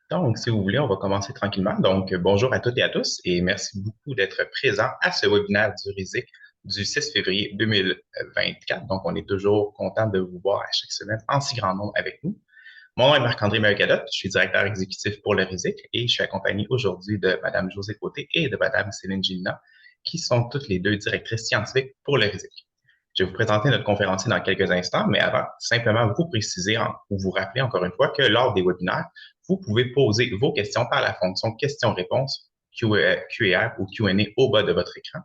Donc, si vous voulez, on va commencer tranquillement. Donc, bonjour à toutes et à tous et merci beaucoup d'être présents à ce webinaire du RISIC du 6 février 2024. Donc, on est toujours content de vous voir à chaque semaine en si grand nombre avec nous. Mon nom est Marc-André Mercadot, je suis directeur exécutif pour le RISIC et je suis accompagné aujourd'hui de Mme Josée Côté et de Mme Céline Gilina, qui sont toutes les deux directrices scientifiques pour le RISIC. Je vais vous présenter notre conférencier dans quelques instants, mais avant, simplement vous préciser ou vous rappeler encore une fois que lors des webinaires, vous pouvez poser vos questions par la fonction questions-réponses QA ou Q&A au bas de votre écran.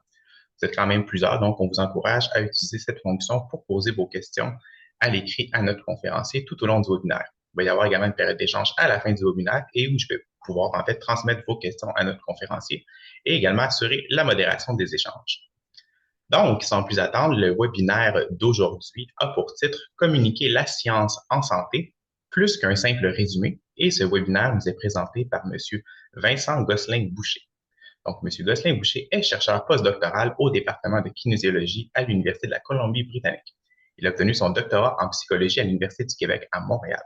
Vous êtes quand même plusieurs, donc on vous encourage à utiliser cette fonction pour poser vos questions à l'écrit à notre conférencier tout au long du webinaire. Il va y avoir également une période d'échange à la fin du webinaire et où je vais pouvoir en fait transmettre vos questions à notre conférencier et également assurer la modération des échanges. Donc, sans plus attendre, le webinaire d'aujourd'hui a pour titre Communiquer la science en santé, plus qu'un simple résumé, et ce webinaire nous est présenté par M. Vincent Gosselin-Boucher. Donc, M. Gosselin-Boucher est chercheur postdoctoral au département de kinésiologie à l'Université de la Colombie-Britannique. Il a obtenu son doctorat en psychologie à l'Université du Québec à Montréal.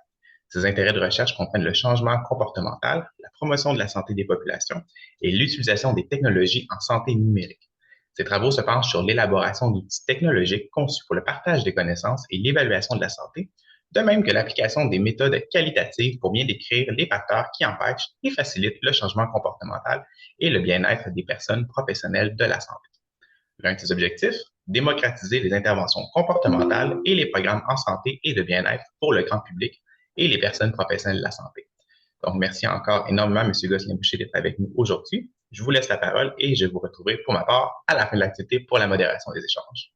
Ses intérêts de recherche comprennent le changement comportemental, la promotion de la santé des populations et l'utilisation des technologies en santé numérique. Ses travaux se penchent sur l'élaboration d'outils technologiques conçus pour le partage des connaissances et l'évaluation de la santé, de même que l'application des méthodes qualitatives pour bien décrire les facteurs qui empêchent et facilitent le changement comportemental et le bien-être des personnes professionnelles de la santé. L'un de ses objectifs, démocratiser les interventions comportementales et les programmes en santé et de bien-être pour le grand public et les personnes professionnelles de la santé. Donc, merci encore énormément, M. Gosselin-Boucher, d'être avec nous aujourd'hui. Je vous laisse la parole et je vous retrouverai pour ma part à la fin de l'activité pour la modération des échanges.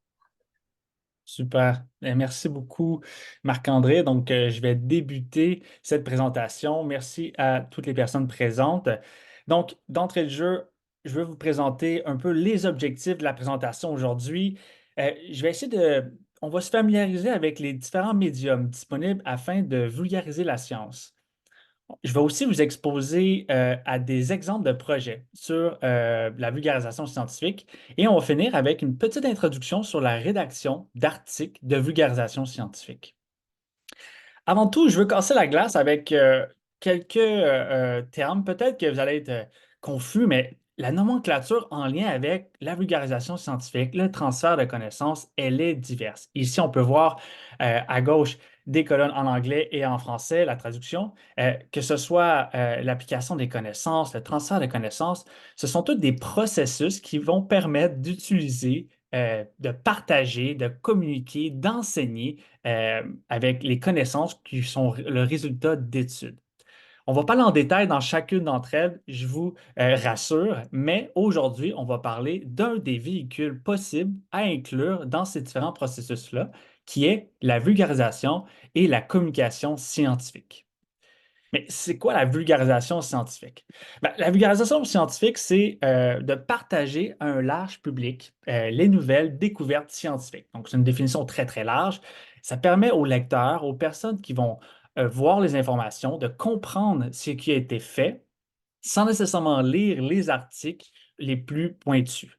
Super. Merci beaucoup, Marc-André. Donc, je vais débuter cette présentation. Merci à toutes les personnes présentes. Donc, d'entrée de jeu, je vais vous présenter un peu les objectifs de la présentation aujourd'hui. Je vais essayer On va se familiariser avec les différents médiums disponibles afin de vulgariser la science. Je vais aussi vous exposer à des exemples de projets sur la vulgarisation scientifique et on va finir avec une petite introduction sur la rédaction d'articles de vulgarisation scientifique. Avant tout, je veux casser la glace avec quelques termes. Peut-être que vous allez être confus, mais la nomenclature en lien avec la vulgarisation scientifique, le transfert de connaissances, elle est diverse. Ici, on peut voir à gauche des colonnes en anglais et en français, la traduction, que ce soit l'application des connaissances, le transfert de connaissances, ce sont tous des processus qui vont permettre d'utiliser, de partager, de communiquer, d'enseigner avec les connaissances qui sont le résultat d'études. On va parler en détail dans chacune d'entre elles, je vous rassure, mais aujourd'hui, on va parler d'un des véhicules possibles à inclure dans ces différents processus-là, qui est la vulgarisation et la communication scientifique. Mais c'est quoi la vulgarisation scientifique? Ben, la vulgarisation scientifique, c'est de partager à un large public les nouvelles découvertes scientifiques. Donc, c'est une définition très, très large. Ça permet aux lecteurs, aux personnes qui vont voir les informations, de comprendre ce qui a été fait sans nécessairement lire les articles les plus pointus.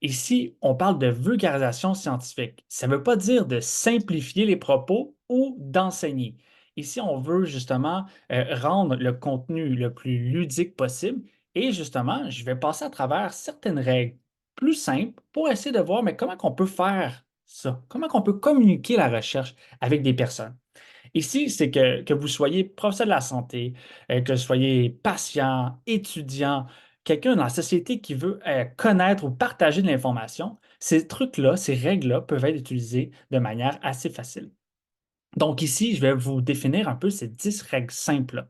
Ici, on parle de vulgarisation scientifique. Ça ne veut pas dire de simplifier les propos ou d'enseigner. Ici, on veut justement rendre le contenu le plus ludique possible et justement, je vais passer à travers certaines règles plus simples pour essayer de voir mais comment on peut faire ça, comment on peut communiquer la recherche avec des personnes. Ici, c'est que vous soyez professeur de la santé, que vous soyez patient, étudiant, quelqu'un dans la société qui veut connaître ou partager de l'information, ces trucs-là, ces règles-là peuvent être utilisées de manière assez facile. Donc ici, je vais vous définir un peu ces 10 règles simples.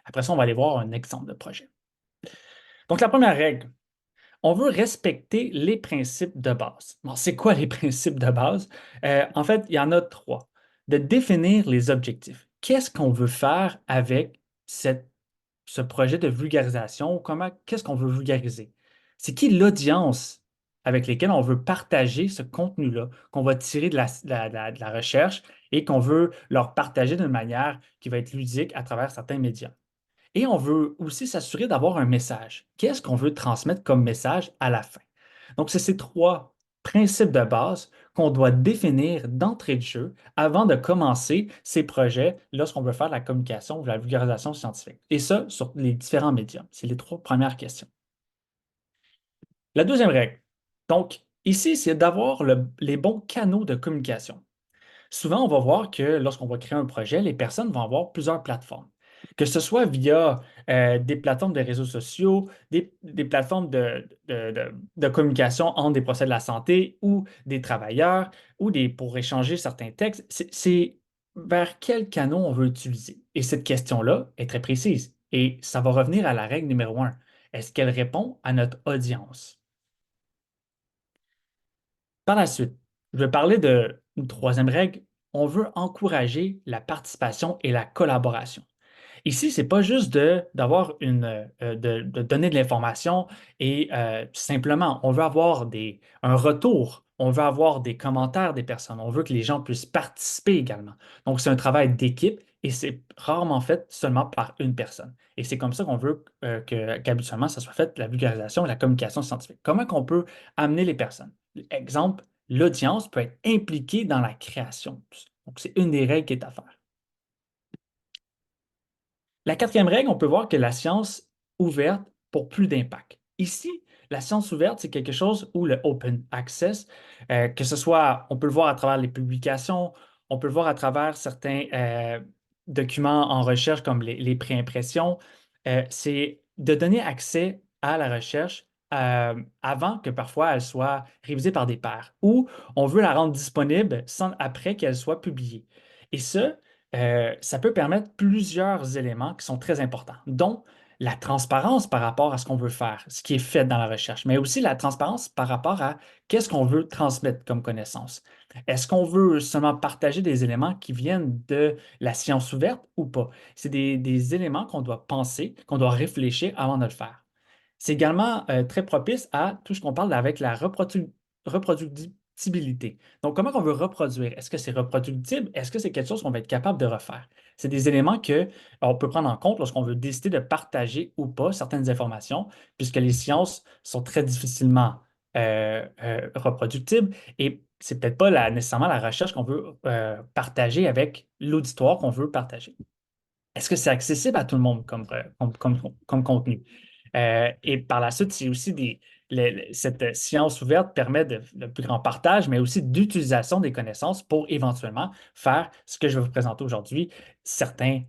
Après ça, on va aller voir un exemple de projet. Donc la première règle, on veut respecter les principes de base. Bon, c'est quoi les principes de base? En fait, il y en a trois. De définir les objectifs. Qu'est-ce qu'on veut faire avec ce projet de vulgarisation? Qu'est-ce qu'on veut vulgariser? C'est qui l'audience avec laquelle on veut partager ce contenu-là, qu'on va tirer de la recherche et qu'on veut leur partager d'une manière qui va être ludique à travers certains médias. Et on veut aussi s'assurer d'avoir un message. Qu'est-ce qu'on veut transmettre comme message à la fin? Donc, c'est ces trois principes de base qu'on doit définir d'entrée de jeu avant de commencer ces projets lorsqu'on veut faire de la communication ou de la vulgarisation scientifique. Et ça, sur les différents médias. C'est les trois premières questions. La deuxième règle, donc, ici, c'est d'avoir les bons canaux de communication. Souvent, on va voir que lorsqu'on va créer un projet, les personnes vont avoir plusieurs plateformes. Que ce soit via des plateformes de réseaux sociaux, des plateformes de communication entre des procès de la santé ou des travailleurs ou pour échanger certains textes. C'est vers quel canal on veut utiliser. Et cette question-là est très précise. Et ça va revenir à la règle numéro un. Est-ce qu'elle répond à notre audience? Par la suite, je vais parler d'une troisième règle. On veut encourager la participation et la collaboration. Ici, c'est pas juste de donner de l'information et simplement, on veut avoir un retour, on veut avoir des commentaires des personnes, on veut que les gens puissent participer également. Donc, c'est un travail d'équipe et c'est rarement fait seulement par une personne. Et c'est comme ça qu'on veut qu'habituellement, ça soit fait la vulgarisation et la communication scientifique. Comment qu'on peut amener les personnes? Exemple, l'audience peut être impliquée dans la création. Donc, c'est une des règles qui est à faire. La quatrième règle, on peut voir que la science ouverte pour plus d'impact. Ici, la science ouverte, c'est quelque chose où le open access, que ce soit, on peut le voir à travers les publications, on peut le voir à travers certains documents en recherche comme les préimpressions, c'est de donner accès à la recherche avant que parfois elle soit révisée par des pairs, ou on veut la rendre disponible après qu'elle soit publiée. Et ça peut permettre plusieurs éléments qui sont très importants, dont la transparence par rapport à ce qu'on veut faire, ce qui est fait dans la recherche, mais aussi la transparence par rapport à qu'est-ce qu'on veut transmettre comme connaissance. Est-ce qu'on veut seulement partager des éléments qui viennent de la science ouverte ou pas? C'est des éléments qu'on doit penser, qu'on doit réfléchir avant de le faire. C'est également très propice à tout ce qu'on parle avec la reproductibilité. Donc, comment on veut reproduire? Est-ce que c'est reproductible? Est-ce que c'est quelque chose qu'on va être capable de refaire? C'est des éléments qu'on peut prendre en compte lorsqu'on veut décider de partager ou pas certaines informations, puisque les sciences sont très difficilement reproductibles et c'est peut-être pas nécessairement la recherche qu'on veut partager avec l'auditoire qu'on veut partager. Est-ce que c'est accessible à tout le monde comme contenu? Et par la suite, c'est aussi cette science ouverte permet de plus grand partage, mais aussi d'utilisation des connaissances pour éventuellement faire ce que je vais vous présenter aujourd'hui, certains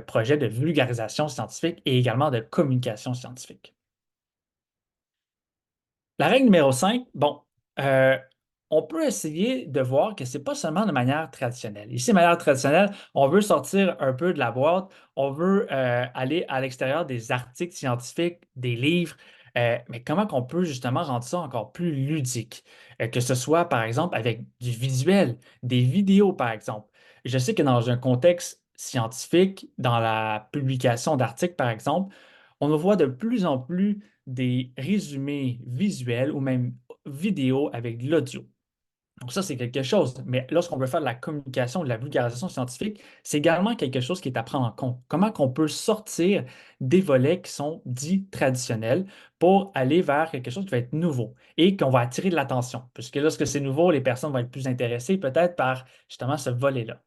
projets de vulgarisation scientifique et également de communication scientifique. La règle numéro 5, bon, euh, on peut essayer de voir que ce n'est pas seulement de manière traditionnelle. Ici, de manière traditionnelle, on veut sortir un peu de la boîte, on veut aller à l'extérieur des articles scientifiques, des livres, mais comment qu'on peut justement rendre ça encore plus ludique? Que ce soit, par exemple, avec du visuel, des vidéos, par exemple. Je sais que dans un contexte scientifique, dans la publication d'articles, par exemple, on voit de plus en plus des résumés visuels ou même vidéo avec de l'audio. Donc ça, c'est quelque chose. Mais lorsqu'on veut faire de la communication, de la vulgarisation scientifique, c'est également quelque chose qui est à prendre en compte. Comment qu'on peut sortir des volets qui sont dits traditionnels pour aller vers quelque chose qui va être nouveau et qu'on va attirer de l'attention. Puisque lorsque c'est nouveau, les personnes vont être plus intéressées peut-être par justement ce volet-là.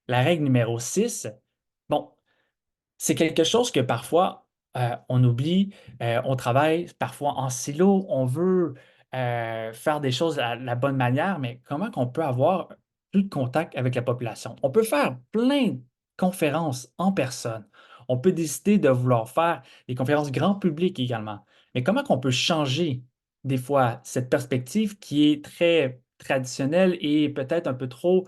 La règle numéro 6, bon, c'est quelque chose que parfois on oublie, on travaille parfois en silo, on veut faire des choses à la bonne manière, mais comment qu'on peut avoir plus de contact avec la population? On peut faire plein de conférences en personne. On peut décider de vouloir faire des conférences grand public également. Mais comment qu'on peut changer des fois cette perspective qui est très traditionnelle et peut-être un peu trop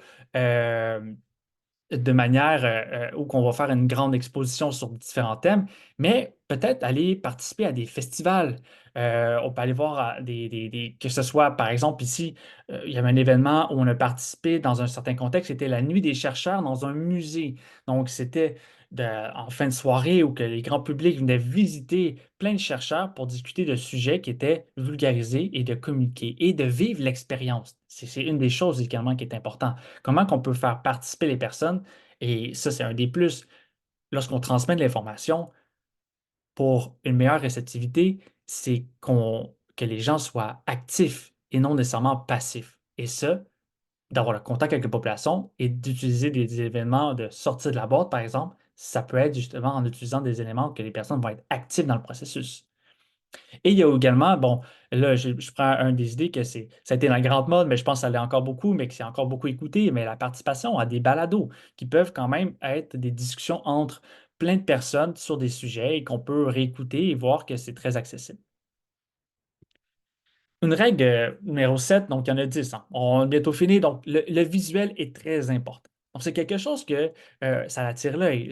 de manière où on va faire une grande exposition sur différents thèmes, mais peut-être aller participer à des festivals. On peut aller voir que ce soit, par exemple, ici, il y avait un événement où on a participé dans un certain contexte, c'était la Nuit des chercheurs dans un musée. Donc, c'était en fin de soirée où que les grands publics venaient visiter plein de chercheurs pour discuter de sujets qui étaient vulgarisés et de communiquer et de vivre l'expérience. C'est une des choses également qui est importante. Comment qu'on peut faire participer les personnes? Et ça, c'est un des plus. Lorsqu'on transmet de l'information pour une meilleure réceptivité, c'est que les gens soient actifs et non nécessairement passif. Et ça, d'avoir le contact avec la population et d'utiliser des événements de sortie de la boîte, par exemple, ça peut être justement en utilisant des éléments que les personnes vont être actives dans le processus. Et il y a également, bon, là, je prends un des idées que ça a été dans la grande mode, mais je pense que ça l'est encore beaucoup, mais que c'est encore beaucoup écouté, mais la participation à des balados qui peuvent quand même être des discussions entre plein de personnes sur des sujets et qu'on peut réécouter et voir que c'est très accessible. Une règle numéro 7, donc il y en a 10, hein. On est bientôt fini, donc le visuel est très important. Donc, c'est quelque chose que ça attire l'œil.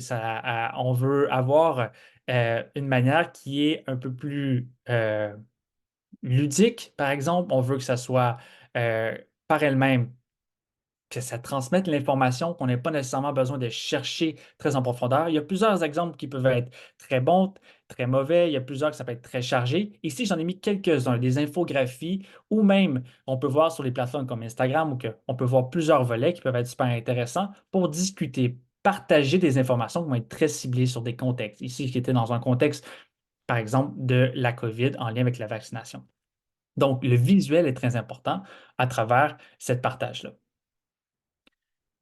On veut avoir une manière qui est un peu plus ludique, par exemple. On veut que ça soit euh, par elle-même, que ça transmette l'information, qu'on n'ait pas nécessairement besoin de chercher très en profondeur. Il y a plusieurs exemples qui peuvent être très bons, très mauvais. Il y a plusieurs que ça peut être très chargé. Ici, j'en ai mis quelques-uns, des infographies, ou même on peut voir sur les plateformes comme Instagram où on peut voir plusieurs volets qui peuvent être super intéressants pour discuter, partager des informations qui vont être très ciblées sur des contextes. Ici, qui était dans un contexte, par exemple, de la COVID en lien avec la vaccination. Donc, le visuel est très important à travers cette partage-là.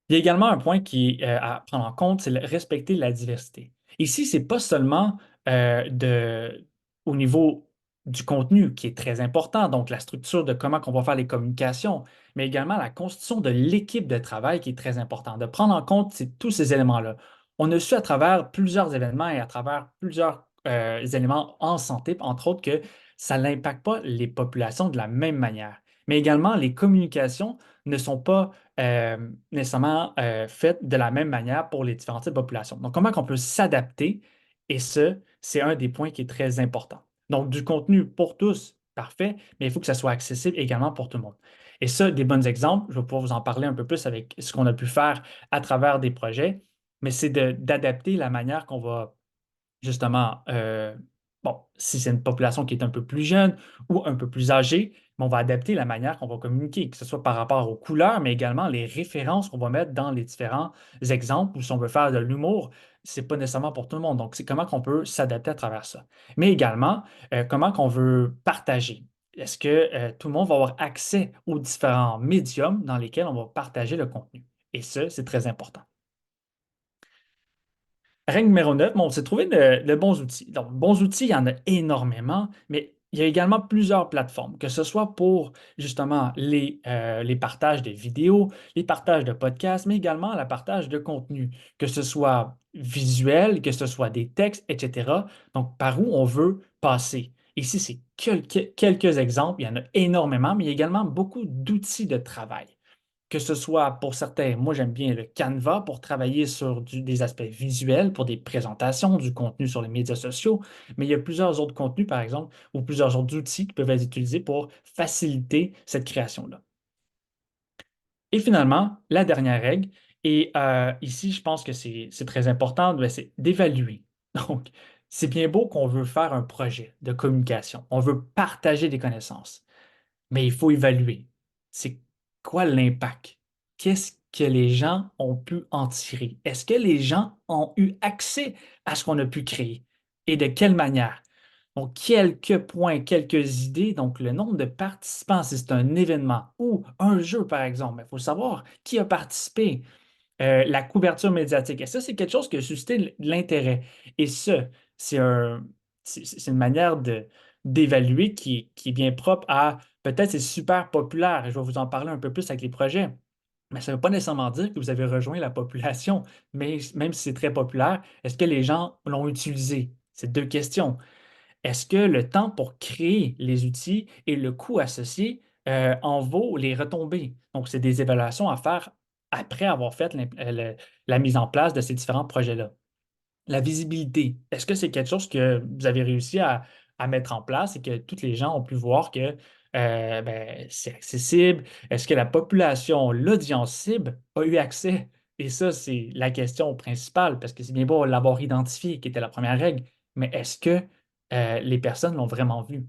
Il y a également un point qui est à prendre en compte, c'est respecter la diversité. Ici, ce n'est pas seulement au niveau du contenu qui est très important, donc la structure de comment on va faire les communications, mais également la constitution de l'équipe de travail qui est très importante, de prendre en compte tous ces éléments-là. On a su à travers plusieurs événements et à travers plusieurs éléments en santé, entre autres, que ça n'impacte pas les populations de la même manière. Mais également, les communications ne sont pas nécessairement faites de la même manière pour les différentes types de populations. Donc, comment on peut s'adapter? Et ce, c'est un des points qui est très important. Donc, du contenu pour tous, parfait, mais il faut que ça soit accessible également pour tout le monde. Et ça, des bons exemples, je vais pouvoir vous en parler un peu plus avec ce qu'on a pu faire à travers des projets, mais c'est d'adapter la manière qu'on va justement, bon, si c'est une population qui est un peu plus jeune ou un peu plus âgée, mais on va adapter la manière qu'on va communiquer, que ce soit par rapport aux couleurs, mais également les références qu'on va mettre dans les différents exemples, ou si on veut faire de l'humour, c'est pas nécessairement pour tout le monde. Donc, c'est comment qu'on peut s'adapter à travers ça. Mais également, comment qu'on veut partager. Est-ce que tout le monde va avoir accès aux différents médiums dans lesquels on va partager le contenu? Et ça, c'est très important. Règle numéro 9, bon, c'est trouver de bons outils. Donc, bons outils, il y en a énormément, mais il y a également plusieurs plateformes, que ce soit pour justement les partages de vidéos, les partages de podcasts, mais également le partage de contenu, que ce soit visuel, que ce soit des textes, etc. Donc, par où on veut passer. Ici, c'est quelques exemples, il y en a énormément, mais il y a également beaucoup d'outils de travail, que ce soit pour certains, moi j'aime bien le Canva pour travailler sur des aspects visuels, pour des présentations, du contenu sur les médias sociaux, mais il y a plusieurs autres contenus, par exemple, ou plusieurs autres outils qui peuvent être utilisés pour faciliter cette création-là. Et finalement, la dernière règle, et ici je pense que c'est très important, ben, c'est d'évaluer. Donc, c'est bien beau qu'on veut faire un projet de communication, on veut partager des connaissances, mais il faut évaluer. C'est quoi l'impact? Qu'est-ce que les gens ont pu en tirer? Est-ce que les gens ont eu accès à ce qu'on a pu créer? Et de quelle manière? Donc, quelques points, quelques idées. Donc, le nombre de participants, si c'est un événement ou un jeu, par exemple, il faut savoir qui a participé, la couverture médiatique. Et ça, c'est quelque chose qui a suscité de l'intérêt. Et ça, c'est c'est une manière d'évaluer qui est bien propre à peut-être c'est super populaire. Et je vais vous en parler un peu plus avec les projets. Mais ça ne veut pas nécessairement dire que vous avez rejoint la population. Mais même si c'est très populaire, est-ce que les gens l'ont utilisé? C'est deux questions. Est-ce que le temps pour créer les outils et le coût associé en vaut les retombées? Donc, c'est des évaluations à faire après avoir fait la mise en place de ces différents projets-là. La visibilité, est-ce que c'est quelque chose que vous avez réussi à mettre en place et que tous les gens ont pu voir que ben, c'est accessible? Est-ce que la population, l'audience cible, a eu accès? Et ça, c'est la question principale, parce que c'est bien beau l'avoir identifié, qui était la première règle, mais est-ce que les personnes l'ont vraiment vu?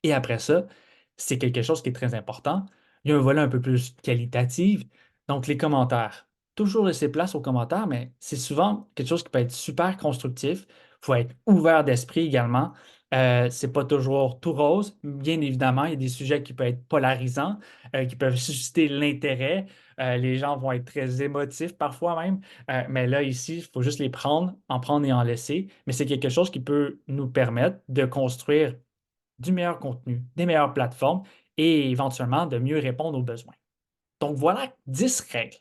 Et après ça, c'est quelque chose qui est très important. Il y a un volet un peu plus qualitatif, donc les commentaires. Toujours laisser place aux commentaires, mais c'est souvent quelque chose qui peut être super constructif. Il faut être ouvert d'esprit également. C'est pas toujours tout rose. Bien évidemment, il y a des sujets qui peuvent être polarisants, qui peuvent susciter l'intérêt. Les gens vont être très émotifs parfois même. Mais là, ici, il faut juste les prendre, en prendre et en laisser. Mais c'est quelque chose qui peut nous permettre de construire du meilleur contenu, des meilleures plateformes et éventuellement de mieux répondre aux besoins. Donc voilà 10 règles.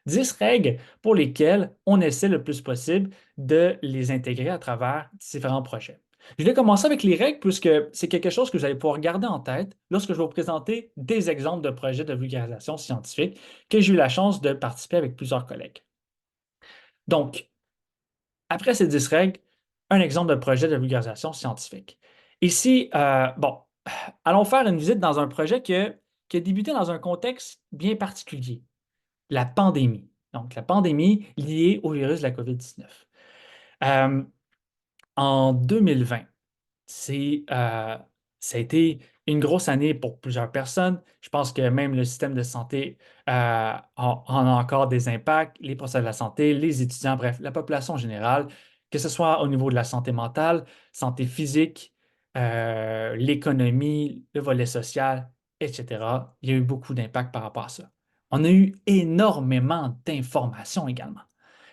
10 règles pour lesquelles on essaie le plus possible de les intégrer à travers différents projets. Je vais commencer avec les règles puisque c'est quelque chose que vous allez pouvoir garder en tête lorsque je vais vous présenter des exemples de projets de vulgarisation scientifique que j'ai eu la chance de participer avec plusieurs collègues. Donc, après ces 10 règles, un exemple de projet de vulgarisation scientifique. Ici, bon, allons faire une visite dans un projet qui a débuté dans un contexte bien particulier, la pandémie. Donc, la pandémie liée au virus de la COVID-19. Euh, En 2020, c'est, ça a été une grosse année pour plusieurs personnes. Je pense que même le système de santé en a encore des impacts, les professionnels de la santé, les étudiants, bref, la population en général, que ce soit au niveau de la santé mentale, santé physique, l'économie, le volet social, etc. Il y a eu beaucoup d'impacts par rapport à ça. On a eu énormément d'informations également.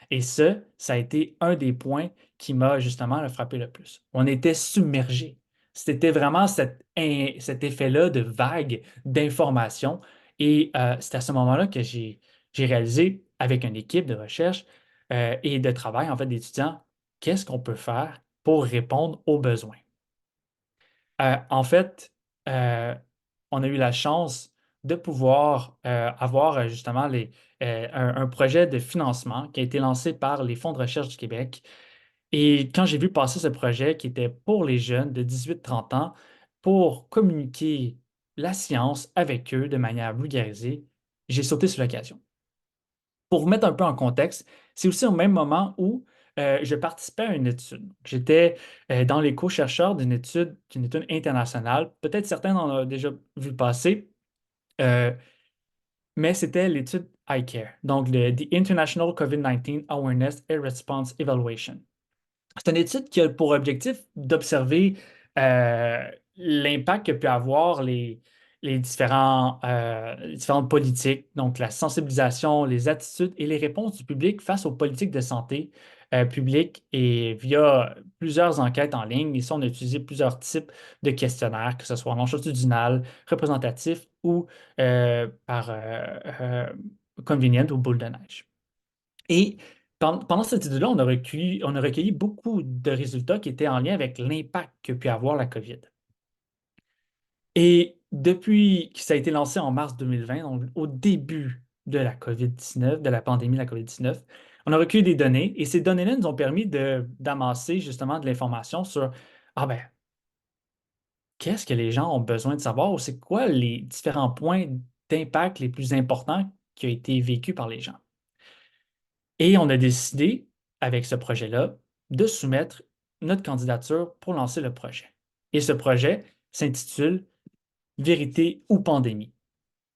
Et ça a été un des points qui m'a justement frappé le plus. On était submergé. C'était vraiment cet effet-là de vague d'informations. Et c'est à ce moment-là que j'ai réalisé avec une équipe de recherche et de travail, en fait, d'étudiants, qu'est-ce qu'on peut faire pour répondre aux besoins. En fait, euh, on a eu la chance de pouvoir avoir justement un projet de financement qui a été lancé par les Fonds de recherche du Québec. Et quand j'ai vu passer ce projet qui était pour les jeunes de 18-30 ans, pour communiquer la science avec eux de manière vulgarisée, j'ai sauté sur l'occasion. Pour vous mettre un peu en contexte, c'est aussi au même moment où je participais à une étude. J'étais dans les co-chercheurs d'une étude internationale. Peut-être certains en ont déjà vu passer, euh, mais c'était l'étude ICARE, donc le The International COVID-19 Awareness and Response Evaluation. C'est une étude qui a pour objectif d'observer euh, l'impact que peut avoir les différentes politiques, donc la sensibilisation, les attitudes et les réponses du public face aux politiques de santé publique et via plusieurs enquêtes en ligne. Ici, on a utilisé plusieurs types de questionnaires, que ce soit longitudinal, représentatif ou par convenient ou boule de neige. Et pendant cette étude-là, on a recueilli beaucoup de résultats qui étaient en lien avec l'impact que peut avoir la COVID. Et depuis que ça a été lancé en mars 2020, donc au début de la COVID-19, de la pandémie de la COVID-19, on a recueilli des données et ces données-là nous ont permis d'amasser justement de l'information sur, ah ben, qu'est-ce que les gens ont besoin de savoir ou c'est quoi les différents points d'impact les plus importants qui ont été vécus par les gens. Et on a décidé, avec ce projet-là, de soumettre notre candidature pour lancer le projet. Et ce projet s'intitule Vérité ou pandémie.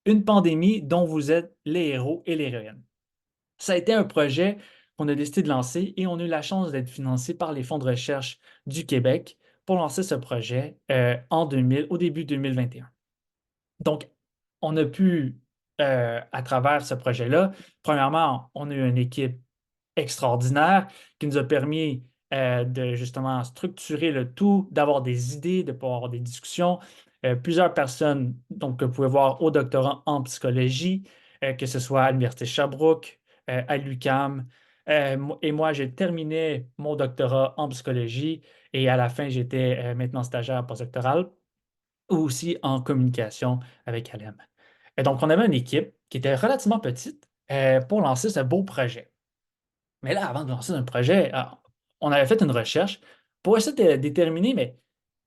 Une pandémie dont vous êtes les héros et l'héroïne. Ça a été un projet qu'on a décidé de lancer et on a eu la chance d'être financé par les fonds de recherche du Québec pour lancer ce projet au début 2021. Donc, on a pu, à travers ce projet-là, premièrement, on a eu une équipe extraordinaire qui nous a permis de justement structurer le tout, d'avoir des idées, de pouvoir avoir des discussions. Plusieurs personnes, donc, que vous pouvez voir au doctorat en psychologie, que ce soit à l'Université Sherbrooke, à l'UQAM. Et moi, j'ai terminé mon doctorat en psychologie et à la fin, j'étais maintenant stagiaire postdoctoral ou aussi en communication avec Alem. Et donc, on avait une équipe qui était relativement petite pour lancer ce beau projet. Mais là, avant de lancer un projet, on avait fait une recherche pour essayer de déterminer, mais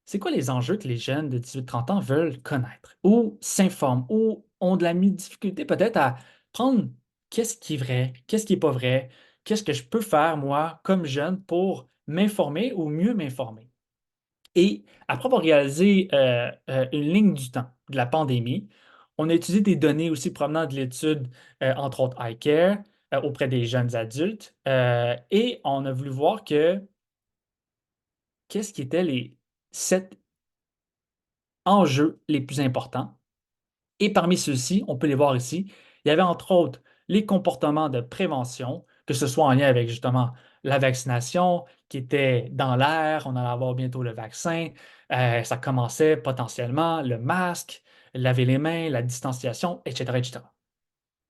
c'est quoi les enjeux que les jeunes de 18-30 ans veulent connaître ou s'informent ou ont de la difficulté peut-être à prendre qu'est-ce qui est vrai, qu'est-ce qui n'est pas vrai, qu'est-ce que je peux faire moi comme jeune pour m'informer ou mieux m'informer. Et après avoir réalisé une ligne du temps de la pandémie, on a utilisé des données aussi provenant de l'étude, entre autres iCare, auprès des jeunes adultes, et on a voulu voir qu'est-ce qui étaient 7 enjeux les plus importants. Et parmi ceux-ci, on peut les voir ici, il y avait entre autres les comportements de prévention, que ce soit en lien avec justement la vaccination qui était dans l'air, on allait avoir bientôt le vaccin, ça commençait potentiellement, le masque, laver les mains, la distanciation, etc., etc.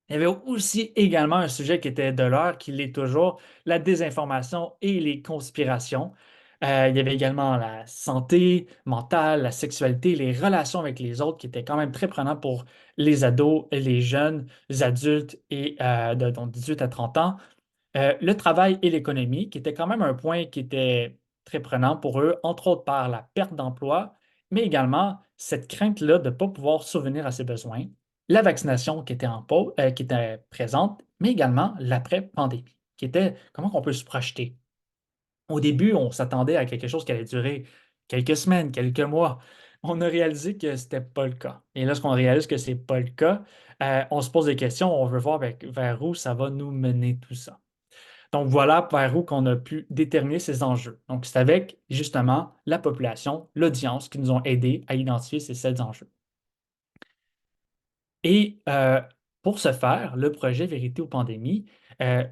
Il y avait aussi également un sujet qui était de l'heure, qui l'est toujours, la désinformation et les conspirations. Il y avait également la santé mentale, la sexualité, les relations avec les autres qui étaient quand même très prenants pour les ados, les jeunes, les adultes et donc 18 à 30 ans. Le travail et l'économie, qui était quand même un point qui était très prenant pour eux, entre autres par la perte d'emploi, mais également cette crainte-là de ne pas pouvoir subvenir à ses besoins, la vaccination qui était présente, mais également l'après-pandémie, qui était comment on peut se projeter. Au début, on s'attendait à quelque chose qui allait durer quelques semaines, quelques mois. On a réalisé que ce n'était pas le cas. Et lorsqu'on réalise que ce n'est pas le cas, on se pose des questions, on veut voir vers où ça va nous mener tout ça. Donc voilà vers où qu'on a pu déterminer ces enjeux. Donc c'est avec justement la population, l'audience qui nous ont aidés à identifier ces 7 enjeux. Et pour ce faire, le projet Vérité ou Pandémie, euh,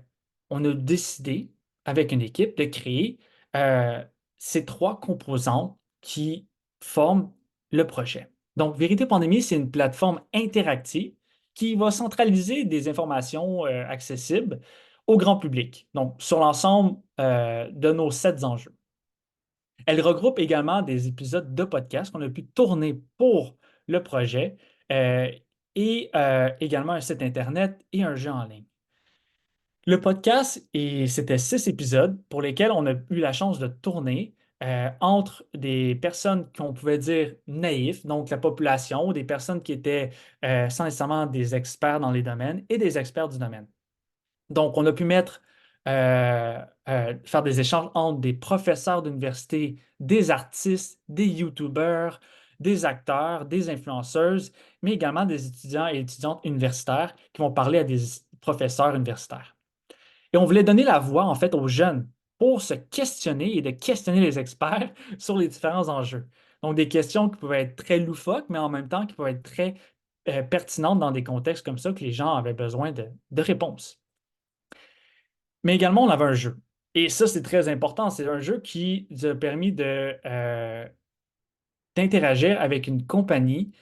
on a décidé avec une équipe de créer euh, ces 3 composantes qui forment le projet. Donc Vérité ou Pandémie, c'est une plateforme interactive qui va centraliser des informations accessibles au grand public, donc sur l'ensemble de nos 7 enjeux. Elle regroupe également des épisodes de podcast qu'on a pu tourner pour le projet euh, et également un site Internet et un jeu en ligne. Le podcast, c'était 6 épisodes pour lesquels on a eu la chance de tourner entre des personnes qu'on pouvait dire naïfs, donc la population, ou des personnes qui étaient sans nécessairement des experts dans les domaines et des experts du domaine. Donc, on a pu faire des échanges entre des professeurs d'université, des artistes, des YouTubers, des acteurs, des influenceuses, mais également des étudiants et étudiantes universitaires qui vont parler à des professeurs universitaires. Et on voulait donner la voix, en fait, aux jeunes pour se questionner et de questionner les experts sur les différents enjeux. Donc, des questions qui pouvaient être très loufoques, mais en même temps qui pouvaient être très pertinentes dans des contextes comme ça que les gens avaient besoin de réponses. Mais également, on avait un jeu. Et ça, c'est très important. C'est un jeu qui nous a permis d'interagir avec une compagnie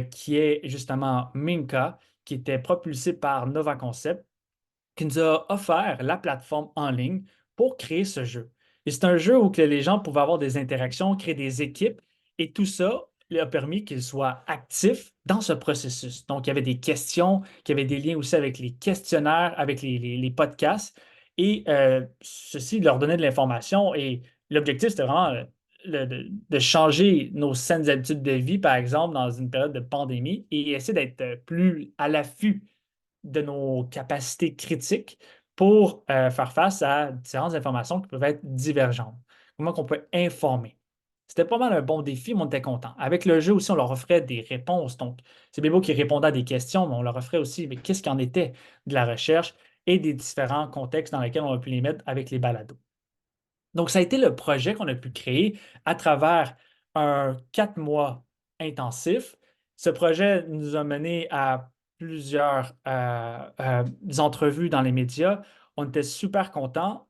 qui est justement Minka, qui était propulsée par Nova Concept, qui nous a offert la plateforme en ligne pour créer ce jeu. Et c'est un jeu où que les gens pouvaient avoir des interactions, créer des équipes, et tout ça leur a permis qu'ils soient actifs dans ce processus. Donc, il y avait des questions, qu'il y avait des liens aussi avec les questionnaires, avec les podcasts, et ceci leur donnait de l'information. Et l'objectif, c'était vraiment de changer nos saines habitudes de vie, par exemple, dans une période de pandémie, et essayer d'être plus à l'affût de nos capacités critiques pour faire face à différentes informations qui peuvent être divergentes. Comment on peut informer. C'était pas mal un bon défi, mais on était content. Avec le jeu aussi, on leur offrait des réponses. Donc, c'est Bébo qui répondait à des questions, mais on leur offrait aussi mais qu'est-ce qu'il en était de la recherche et des différents contextes dans lesquels on a pu les mettre avec les balados. Donc, ça a été le projet qu'on a pu créer à travers un 4 mois intensif. Ce projet nous a mené à plusieurs entrevues dans les médias. On était super contents.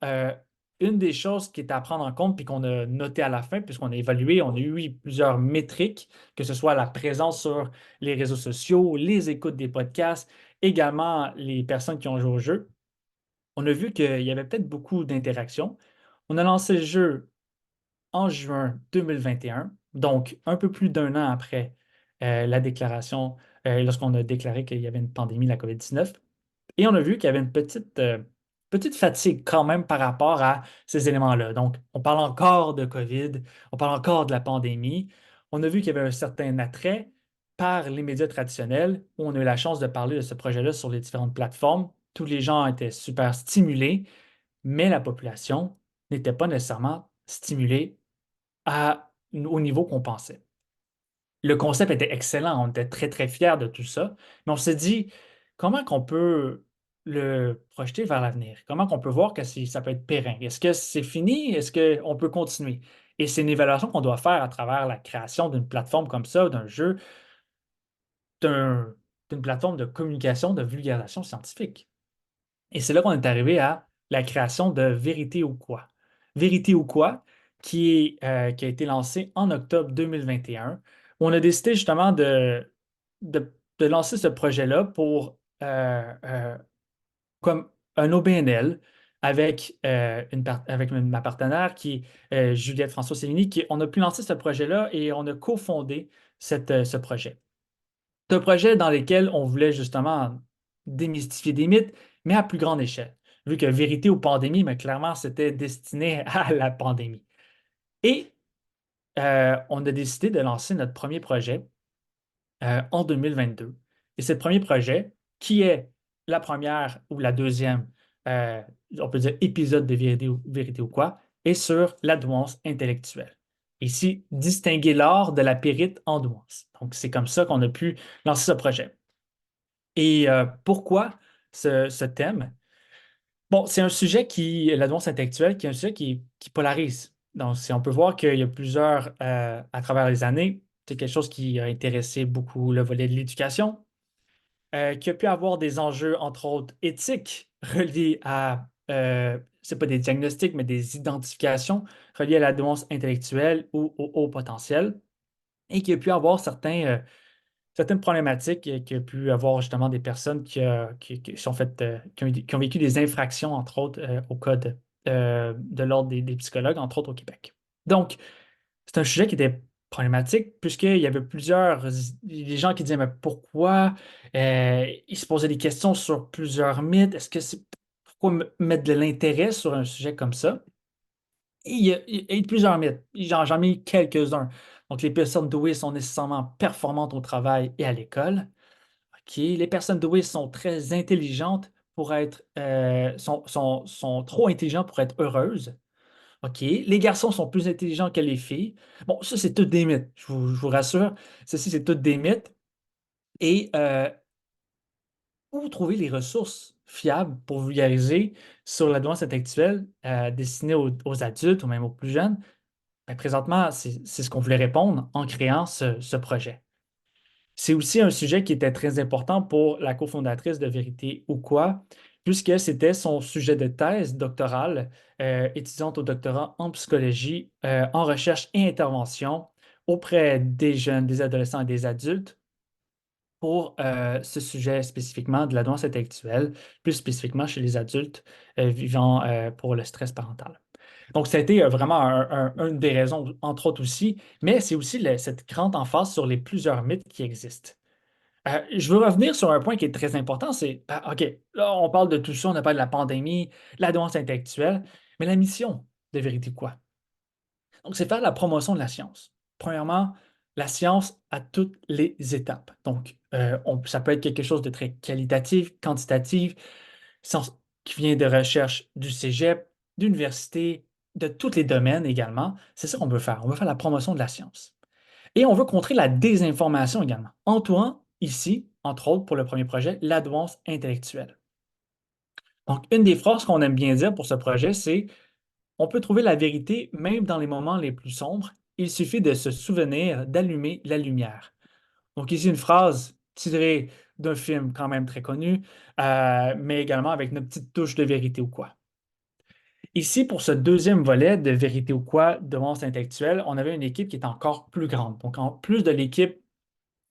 Une des choses qui est à prendre en compte, puis qu'on a noté à la fin, puisqu'on a évalué, on a eu oui, plusieurs métriques, que ce soit la présence sur les réseaux sociaux, les écoutes des podcasts, également les personnes qui ont joué au jeu. On a vu qu'il y avait peut-être beaucoup d'interactions. On a lancé le jeu en juin 2021, donc un peu plus d'un an après la déclaration, lorsqu'on a déclaré qu'il y avait une pandémie, la COVID-19. Et on a vu qu'il y avait une petite fatigue quand même par rapport à ces éléments-là. Donc, on parle encore de COVID, on parle encore de la pandémie. On a vu qu'il y avait un certain attrait par les médias traditionnels, où on a eu la chance de parler de ce projet-là sur les différentes plateformes. Tous les gens étaient super stimulés, mais la population n'était pas nécessairement stimulée au niveau qu'on pensait. Le concept était excellent, on était très, très fiers de tout ça, mais on s'est dit, comment qu'on peut le projeter vers l'avenir? Comment qu'on peut voir que ça peut être pérenne? Est-ce que c'est fini? Est-ce qu'on peut continuer? Et c'est une évaluation qu'on doit faire à travers la création d'une plateforme comme ça, d'un jeu, d'un- d'une plateforme de communication, de vulgarisation scientifique. Et c'est là qu'on est arrivé à la création de Vérité ou quoi. Vérité ou quoi, qui a été lancé en octobre 2021, où on a décidé justement de lancer ce projet-là comme un OBNL avec ma partenaire qui est Juliette François-Sévigny, on a pu lancer ce projet-là et on a cofondé ce projet. C'est un projet dans lequel on voulait justement démystifier des mythes, mais à plus grande échelle. Vu que vérité ou pandémie, mais clairement, c'était destiné à la pandémie. Et on a décidé de lancer notre premier projet en 2022. Et ce premier projet, qui est la première ou la deuxième, euh, on peut dire épisode de Vérité ou quoi, est sur la douance intellectuelle. Ici, distinguer l'art de la périte en douance. Donc, c'est comme ça qu'on a pu lancer ce projet. Et pourquoi ce thème? Bon, c'est un sujet la douance intellectuelle, qui est un sujet qui polarise. Donc, si on peut voir qu'il y a plusieurs, à travers les années, c'est quelque chose qui a intéressé beaucoup le volet de l'éducation, qui a pu avoir des enjeux, entre autres, éthiques reliés c'est pas des diagnostics, mais des identifications reliées à la douance intellectuelle ou au haut potentiel, et qui a pu avoir certaines problématiques qu'il y a pu avoir justement des personnes qui sont faites, qui ont vécu des infractions, entre autres, au code de l'ordre des psychologues, entre autres au Québec. Donc, c'est un sujet qui était problématique puisqu'il y avait des gens qui disaient, mais pourquoi? Ils se posaient des questions sur plusieurs mythes. Pourquoi mettre de l'intérêt sur un sujet comme ça? Et il y a plusieurs mythes. J'en ai mis quelques-uns. Donc, les personnes douées sont nécessairement performantes au travail et à l'école. OK. Les personnes douées sont très intelligentes sont trop intelligentes pour être heureuses. OK. Les garçons sont plus intelligents que les filles. Bon, ça, c'est toutes des mythes. Je vous rassure. Ceci, c'est toutes des mythes. Et où trouver les ressources fiables pour vulgariser sur la douance intellectuelle destinée aux adultes ou même aux plus jeunes? Ben, présentement, c'est ce qu'on voulait répondre en créant ce projet. C'est aussi un sujet qui était très important pour la cofondatrice de Vérité ou quoi, puisque c'était son sujet de thèse doctorale, étudiante au doctorat en psychologie, en recherche et intervention auprès des jeunes, des adolescents et des adultes pour ce sujet spécifiquement de la douance intellectuelle, plus spécifiquement chez les adultes vivant pour le stress parental. Donc, ça a été vraiment une des raisons, entre autres aussi, mais c'est aussi cette grande emphase sur les plusieurs mythes qui existent. Je veux revenir sur un point qui est très important, c'est, OK, là, on parle de tout ça, on a parlé de la pandémie, la douance intellectuelle, mais la mission de Vérité quoi? Donc, c'est faire la promotion de la science. Premièrement, la science à toutes les étapes. Donc, ça peut être quelque chose de très qualitatif, quantitatif, science qui vient de recherche du cégep, d'université, de tous les domaines également. C'est ça qu'on veut faire. On veut faire la promotion de la science. Et on veut contrer la désinformation également. Entourant ici, entre autres, pour le premier projet, la douance intellectuelle. Donc, une des phrases qu'on aime bien dire pour ce projet, c'est on peut trouver la vérité même dans les moments les plus sombres. Il suffit de se souvenir d'allumer la lumière. Donc, ici, une phrase tirée d'un film quand même très connu, mais également avec une petite touche de vérité ou quoi. Ici, pour ce deuxième volet de vérité ou quoi, de monstre intellectuel, on avait une équipe qui est encore plus grande. Donc, en plus de l'équipe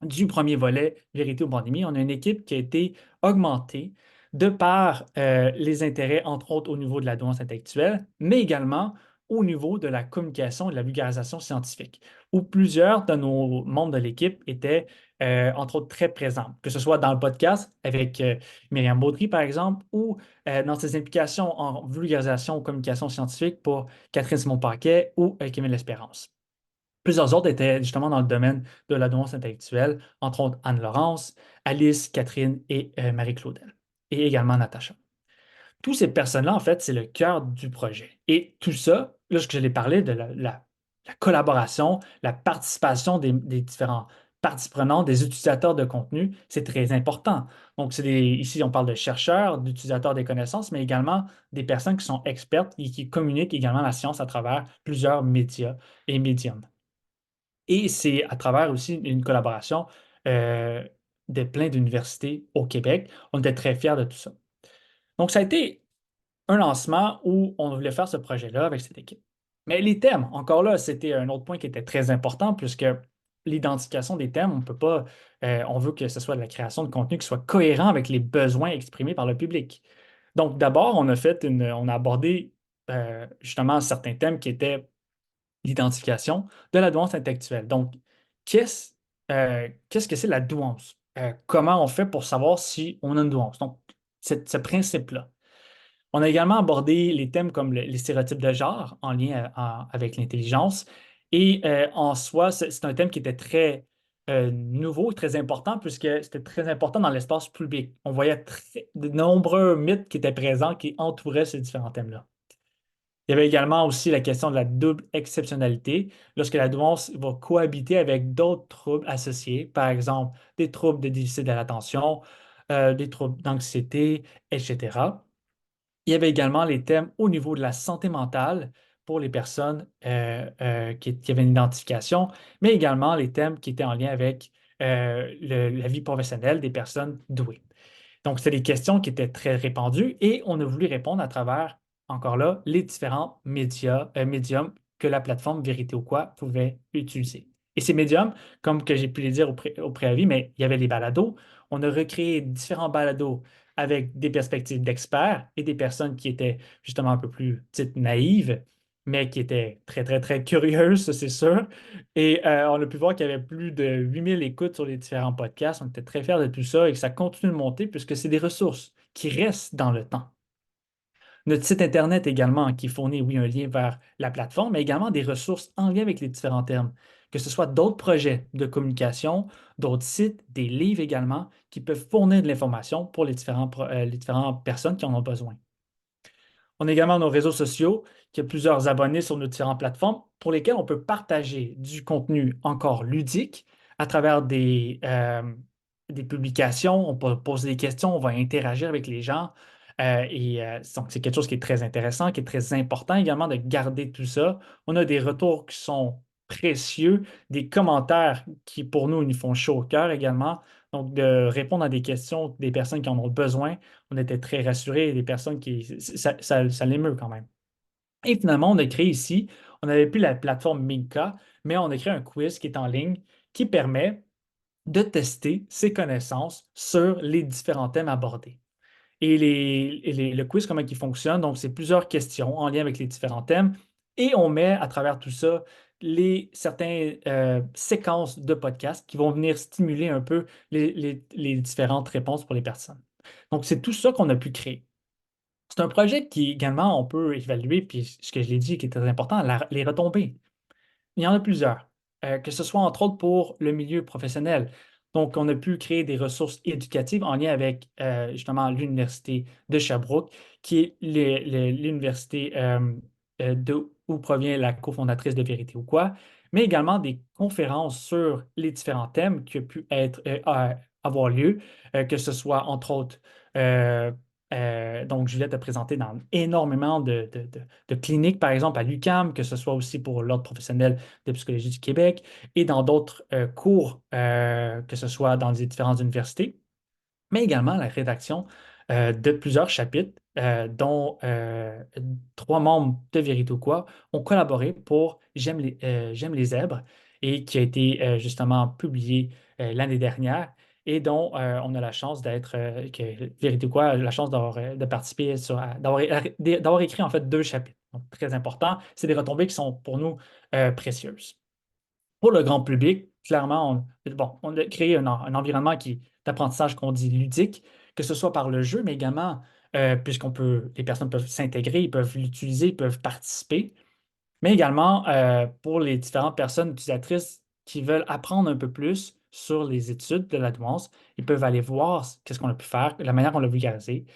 du premier volet, Vérité ou pandémie, on a une équipe qui a été augmentée de par les intérêts, entre autres, au niveau de la douance intellectuelle, mais également au niveau de la communication et de la vulgarisation scientifique, où plusieurs de nos membres de l'équipe étaient, entre autres, très présents, que ce soit dans le podcast avec Myriam Baudry, par exemple, ou dans ses implications en vulgarisation ou communication scientifique pour Catherine Simon-Paquet ou Camille L'Espérance. Plusieurs autres étaient justement dans le domaine de la douance intellectuelle, entre autres Anne-Laurence, Alice, Catherine et Marie-Claudel, et également Natacha. Toutes ces personnes-là, en fait, c'est le cœur du projet. Et tout ça, lorsque je l'ai parlé de la collaboration, la participation des différents parties prenantes, des utilisateurs de contenu, c'est très important. Donc, ici, on parle de chercheurs, d'utilisateurs des connaissances, mais également des personnes qui sont expertes et qui communiquent également la science à travers plusieurs médias et médiums. Et c'est à travers aussi une collaboration euh, de plein d'universités au Québec. On était très fiers de tout ça. Donc, ça a été un lancement où on voulait faire ce projet-là avec cette équipe. Mais les thèmes, encore là, c'était un autre point qui était très important puisque l'identification des thèmes, on peut pas, on veut que ce soit de la création de contenu qui soit cohérent avec les besoins exprimés par le public. Donc, d'abord, on a abordé justement certains thèmes qui étaient l'identification de la douance intellectuelle. Donc, qu'est-ce qu'est-ce que c'est la douance? Comment on fait pour savoir si on a une douance? Donc, ce principe-là. On a également abordé les thèmes comme les stéréotypes de genre en lien avec l'intelligence. Et en soi, c'est un thème qui était très nouveau, très important, puisque c'était très important dans l'espace public. On voyait de nombreux mythes qui étaient présents, qui entouraient ces différents thèmes-là. Il y avait également aussi la question de la double exceptionnalité, lorsque la douance va cohabiter avec d'autres troubles associés, par exemple des troubles de déficit de l'attention, des troubles d'anxiété, etc. Il y avait également les thèmes au niveau de la santé mentale pour les personnes qui avaient une identification, mais également les thèmes qui étaient en lien avec la vie professionnelle des personnes douées. Donc, c'est des questions qui étaient très répandues et on a voulu répondre à travers, encore là, les différents médiums que la plateforme Vérité ou quoi pouvait utiliser. Et ces médiums, comme que j'ai pu les dire au préavis, mais il y avait les balados. On a recréé différents balados avec des perspectives d'experts et des personnes qui étaient justement un peu plus petites naïves, mais qui étaient très, très, très curieuses, ça, c'est sûr. Et on a pu voir qu'il y avait plus de 8000 écoutes sur les différents podcasts. On était très fiers de tout ça et que ça continue de monter puisque c'est des ressources qui restent dans le temps. Notre site Internet également, qui fournit, oui, un lien vers la plateforme, mais également des ressources en lien avec les différents termes, que ce soit d'autres projets de communication, d'autres sites, des livres également, qui peuvent fournir de l'information pour les différentes personnes qui en ont besoin. On a également nos réseaux sociaux, qui a plusieurs abonnés sur nos différentes plateformes, pour lesquels on peut partager du contenu encore ludique à travers des publications. On peut poser des questions, on va interagir avec les gens. Donc, c'est quelque chose qui est très intéressant, qui est très important également de garder tout ça. On a des retours qui sont précieux, des commentaires qui, pour nous, nous font chaud au cœur également. Donc, de répondre à des questions des personnes qui en ont besoin, on était très rassurés, des personnes qui... Ça l'émeut quand même. Et finalement, on a créé ici, on n'avait plus la plateforme Minka, mais on a créé un quiz qui est en ligne qui permet de tester ses connaissances sur les différents thèmes abordés. Le quiz, comment il fonctionne? Donc, c'est plusieurs questions en lien avec les différents thèmes et on met à travers tout ça certaines séquences de podcasts qui vont venir stimuler un peu les différentes réponses pour les personnes. Donc, c'est tout ça qu'on a pu créer. C'est un projet qui également, on peut évaluer, puis ce que je l'ai dit qui est très important, les retombées. Il y en a plusieurs, que ce soit entre autres pour le milieu professionnel. Donc, on a pu créer des ressources éducatives en lien avec justement l'Université de Sherbrooke, qui est l'université où provient la cofondatrice de Vérité ou quoi, mais également des conférences sur les différents thèmes qui ont pu avoir lieu, que ce soit entre autres. euh, donc, Juliette a présenté dans énormément de cliniques, par exemple à l'UQAM, que ce soit aussi pour l'Ordre professionnel de psychologie du Québec et dans d'autres cours, que ce soit dans les différentes universités, mais également la rédaction de plusieurs chapitres dont trois membres de Vérité ou quoi ont collaboré pour J'aime les zèbres et qui a été justement publié l'année dernière et dont on a la chance que Vérité ou quoi a la chance de participer d'avoir écrit en fait deux chapitres. Donc, très important. C'est des retombées qui sont pour nous précieuses. Pour le grand public, clairement, on a créé un environnement d'apprentissage qu'on dit ludique, que ce soit par le jeu, mais également, les personnes peuvent s'intégrer, ils peuvent l'utiliser, ils peuvent participer, mais également pour les différentes personnes utilisatrices qui veulent apprendre un peu plus sur les études de la douance, ils peuvent aller voir qu'est-ce qu'on a pu faire, la manière qu'on l'a vulgarisé.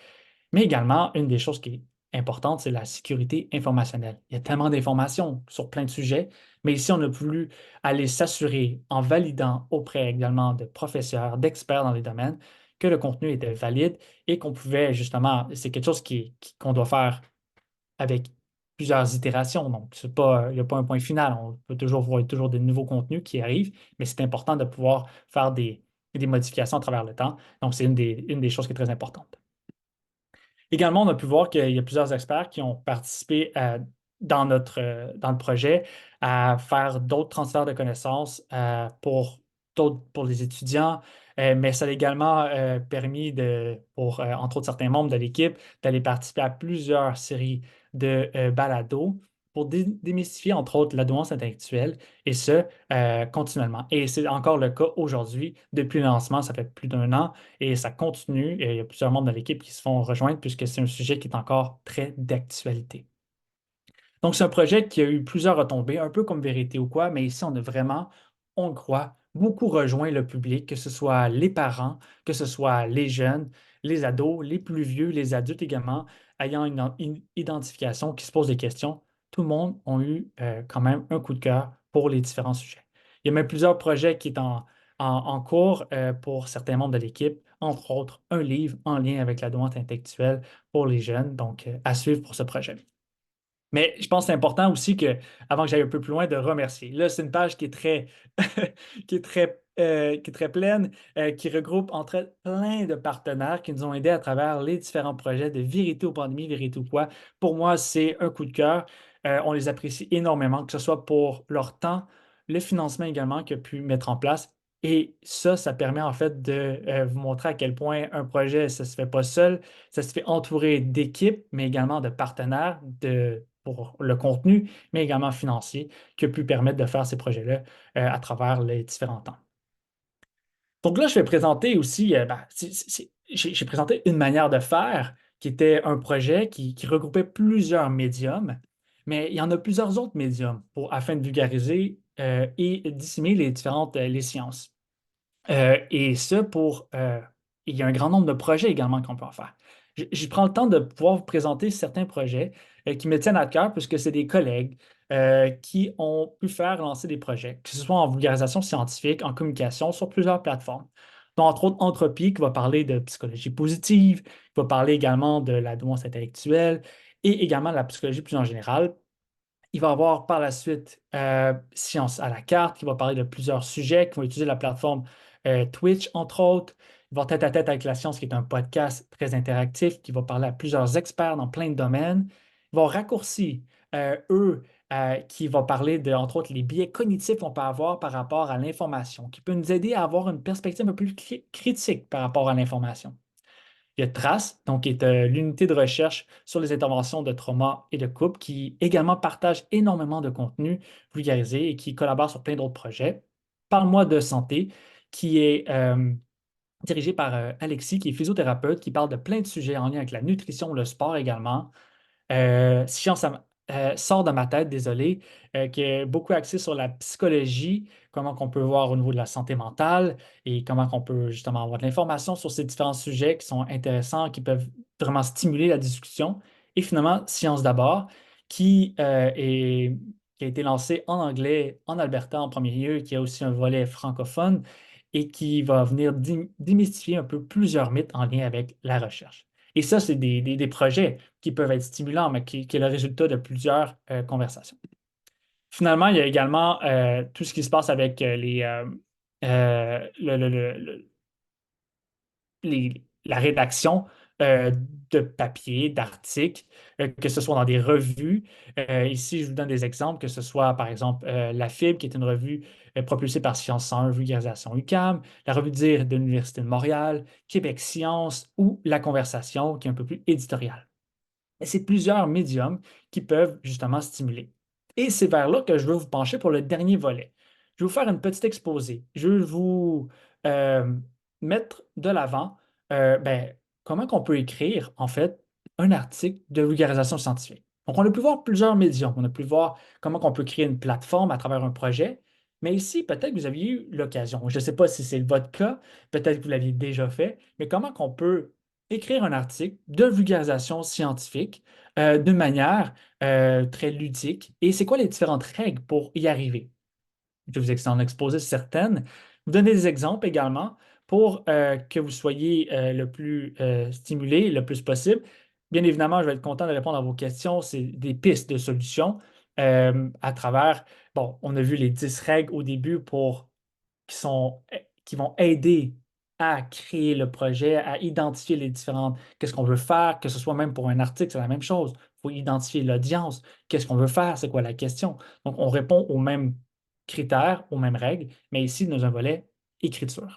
Mais également, une des choses qui est importante, c'est la sécurité informationnelle. Il y a tellement d'informations sur plein de sujets, mais ici, on a voulu aller s'assurer en validant auprès également de professeurs, d'experts dans les domaines, que le contenu était valide et qu'on pouvait justement, c'est quelque chose qu'on doit faire avec plusieurs itérations. Donc, il n'y a pas un point final. On peut toujours voir toujours des nouveaux contenus qui arrivent, mais c'est important de pouvoir faire des modifications à travers le temps. Donc, c'est une des choses qui est très importante. Également, on a pu voir qu'il y a plusieurs experts qui ont participé dans le projet à faire d'autres transferts de connaissances pour les étudiants, mais ça a également permis entre autres certains membres de l'équipe, d'aller participer à plusieurs séries de balados pour démystifier, entre autres, la douance intellectuelle, et ce, continuellement. Et c'est encore le cas aujourd'hui. Depuis le lancement, ça fait plus d'un an. Et ça continue. Et il y a plusieurs membres de l'équipe qui se font rejoindre puisque c'est un sujet qui est encore très d'actualité. Donc, c'est un projet qui a eu plusieurs retombées, un peu comme Vérité ou quoi, mais ici, on a vraiment, on le croit, beaucoup rejoint le public, que ce soit les parents, que ce soit les jeunes, les ados, les plus vieux, les adultes également, ayant une identification, qui se posent des questions. Tout le monde a eu quand même un coup de cœur pour les différents sujets. Il y a même plusieurs projets qui sont en cours pour certains membres de l'équipe, entre autres un livre en lien avec la douance intellectuelle pour les jeunes, donc à suivre pour ce projet. Mais je pense que c'est important aussi que, avant que j'aille un peu plus loin, de remercier. Là, c'est une page qui est très, qui est très pleine, qui regroupe entre elles plein de partenaires qui nous ont aidés à travers les différents projets de Vérité ou Pandémie, Vérité ou quoi. Pour moi, c'est un coup de cœur. On les apprécie énormément, que ce soit pour leur temps, le financement également qu'ils ont pu mettre en place. Et ça permet en fait de vous montrer à quel point un projet, ça ne se fait pas seul, ça se fait entourer d'équipes, mais également de partenaires pour le contenu, mais également financier, qui a pu permettre de faire ces projets-là à travers les différents temps. Donc là, je vais présenter aussi, j'ai présenté une manière de faire qui était un projet qui regroupait plusieurs médiums, mais il y en a plusieurs autres médiums afin de vulgariser et disséminer les différentes les sciences. Et ça il y a un grand nombre de projets également qu'on peut en faire. Je prends le temps de pouvoir vous présenter certains projets qui me tiennent à cœur puisque c'est des collègues qui ont pu faire lancer des projets, que ce soit en vulgarisation scientifique, en communication, sur plusieurs plateformes. Donc, entre autres, Entropie, qui va parler de psychologie positive, qui va parler également de la douance intellectuelle et également de la psychologie plus en général. Il va y avoir par la suite Science à la carte, qui va parler de plusieurs sujets, qui vont utiliser la plateforme Twitch, entre autres. Il va tête à tête avec la science, qui est un podcast très interactif, qui va parler à plusieurs experts dans plein de domaines. Ils vont raccourcir, qui va parler de, entre autres, les biais cognitifs qu'on peut avoir par rapport à l'information, qui peut nous aider à avoir une perspective un peu plus critique par rapport à l'information. Il y a TRACE, donc qui est l'unité de recherche sur les interventions de trauma et de couple, qui également partage énormément de contenu vulgarisé et qui collabore sur plein d'autres projets. Parle-moi de santé, qui est dirigé par Alexis, qui est physiothérapeute, qui parle de plein de sujets en lien avec la nutrition, le sport également. Science sort de ma tête, désolé, qui est beaucoup axé sur la psychologie, comment qu'on peut voir au niveau de la santé mentale et comment qu'on peut justement avoir de l'information sur ces différents sujets qui sont intéressants, qui peuvent vraiment stimuler la discussion. Et finalement, Science d'abord, qui a été lancé en anglais en Alberta en premier lieu, qui a aussi un volet francophone et qui va venir démystifier un peu plusieurs mythes en lien avec la recherche. Et ça, c'est des projets qui peuvent être stimulants, mais qui est le résultat de plusieurs conversations. Finalement, il y a également tout ce qui se passe avec la rédaction de papiers, d'articles, que ce soit dans des revues. Ici, je vous donne des exemples, que ce soit par exemple La Fibre, qui est une revue propulsée par Science 101, vulgarisation UQAM, la revue Dire de l'Université de Montréal, Québec Science ou La Conversation, qui est un peu plus éditoriale. Et c'est plusieurs médiums qui peuvent justement stimuler. Et c'est vers là que je veux vous pencher pour le dernier volet. Je vais vous faire une petite exposé. Je vais vous euh, mettre de l'avant comment on peut écrire, en fait, un article de vulgarisation scientifique. Donc, on a pu voir plusieurs médiums. On a pu voir comment on peut créer une plateforme à travers un projet. Mais ici, peut-être que vous aviez eu l'occasion. Je ne sais pas si c'est votre cas, peut-être que vous l'aviez déjà fait, mais comment on peut écrire un article de vulgarisation scientifique d'une manière très ludique. Et c'est quoi les différentes règles pour y arriver? Je vais vous en exposer certaines. Vous donner des exemples également pour que vous soyez le plus stimulé le plus possible. Bien évidemment, je vais être content de répondre à vos questions. C'est des pistes de solutions à travers, bon, on a vu les 10 règles au début qui vont aider à créer le projet, à identifier les différentes, qu'est-ce qu'on veut faire, que ce soit même pour un article, c'est la même chose. Il faut identifier l'audience, qu'est-ce qu'on veut faire, c'est quoi la question. Donc, on répond aux mêmes critères, aux mêmes règles, mais ici, dans un volet écriture.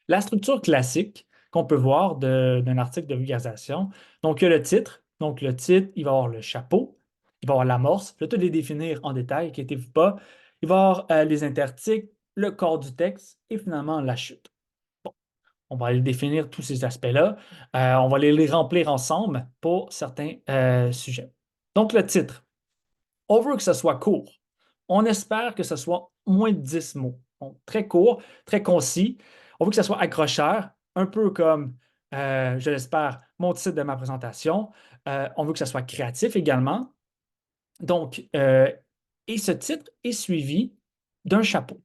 La structure classique qu'on peut voir d'un article de vulgarisation, donc il y a le titre. Donc, le titre, il va avoir le chapeau, il va avoir l'amorce. Je vais tout les définir en détail, inquiétez-vous pas. Il va avoir les interticles, le corps du texte et finalement la chute. Bon, on va aller définir tous ces aspects-là. On va les remplir ensemble pour certains sujets. Donc, le titre. On veut que ce soit court. On espère que ce soit moins de 10 mots. Donc, très court, très concis. On veut que ce soit accrocheur, un peu comme, je l'espère, mon titre de ma présentation. On veut que ce soit créatif également. Donc, et ce titre est suivi d'un chapeau.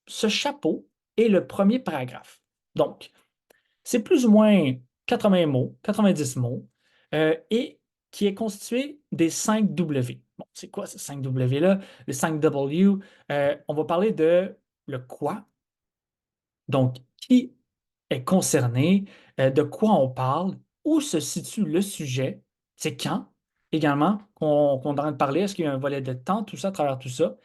Ce chapeau est le premier paragraphe. Donc, c'est plus ou moins 80 mots, 90 mots, et qui est constitué des 5 W. Bon, c'est quoi ces 5 W-là? Les 5 W, on va parler de le quoi, donc qui est concerné, de quoi on parle, où se situe le sujet, c'est quand également qu'on est en train de parler, est-ce qu'il y a un volet de temps, tout ça, à travers tout ça,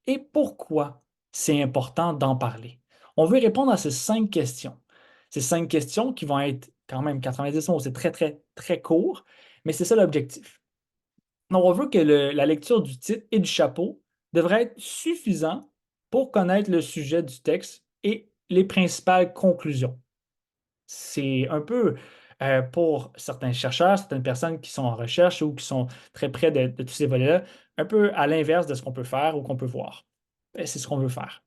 et pourquoi c'est important d'en parler. On veut répondre à ces 5 questions. Ces 5 questions qui vont être quand même 90 mots, c'est très, très, très court, mais c'est ça l'objectif. Donc, on veut que la lecture du titre et du chapeau devrait être suffisant pour connaître le sujet du texte et les principales conclusions. C'est un peu pour certains chercheurs, certaines personnes qui sont en recherche ou qui sont très près de tous ces volets-là, un peu à l'inverse de ce qu'on peut faire ou qu'on peut voir. C'est ce qu'on veut faire.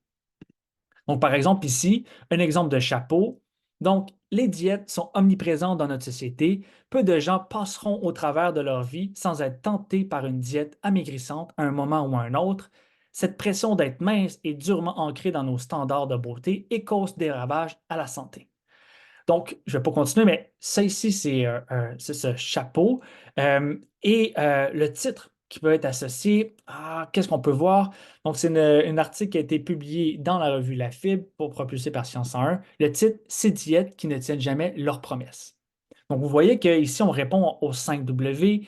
Donc, par exemple, ici, un exemple de chapeau. Donc, les diètes sont omniprésentes dans notre société. Peu de gens passeront au travers de leur vie sans être tentés par une diète amaigrissante à un moment ou à un autre. Cette pression d'être mince est durement ancrée dans nos standards de beauté et cause des ravages à la santé. Donc, je ne vais pas continuer, mais ça ici, c'est ce chapeau. Et le titre qui peut être associé, qu'est-ce qu'on peut voir? Donc, c'est un article qui a été publié dans la revue La Fibre propulsé par Science 101. Le titre, c'est diètes qui ne tiennent jamais leurs promesses. Donc, vous voyez qu'ici, on répond aux 5 W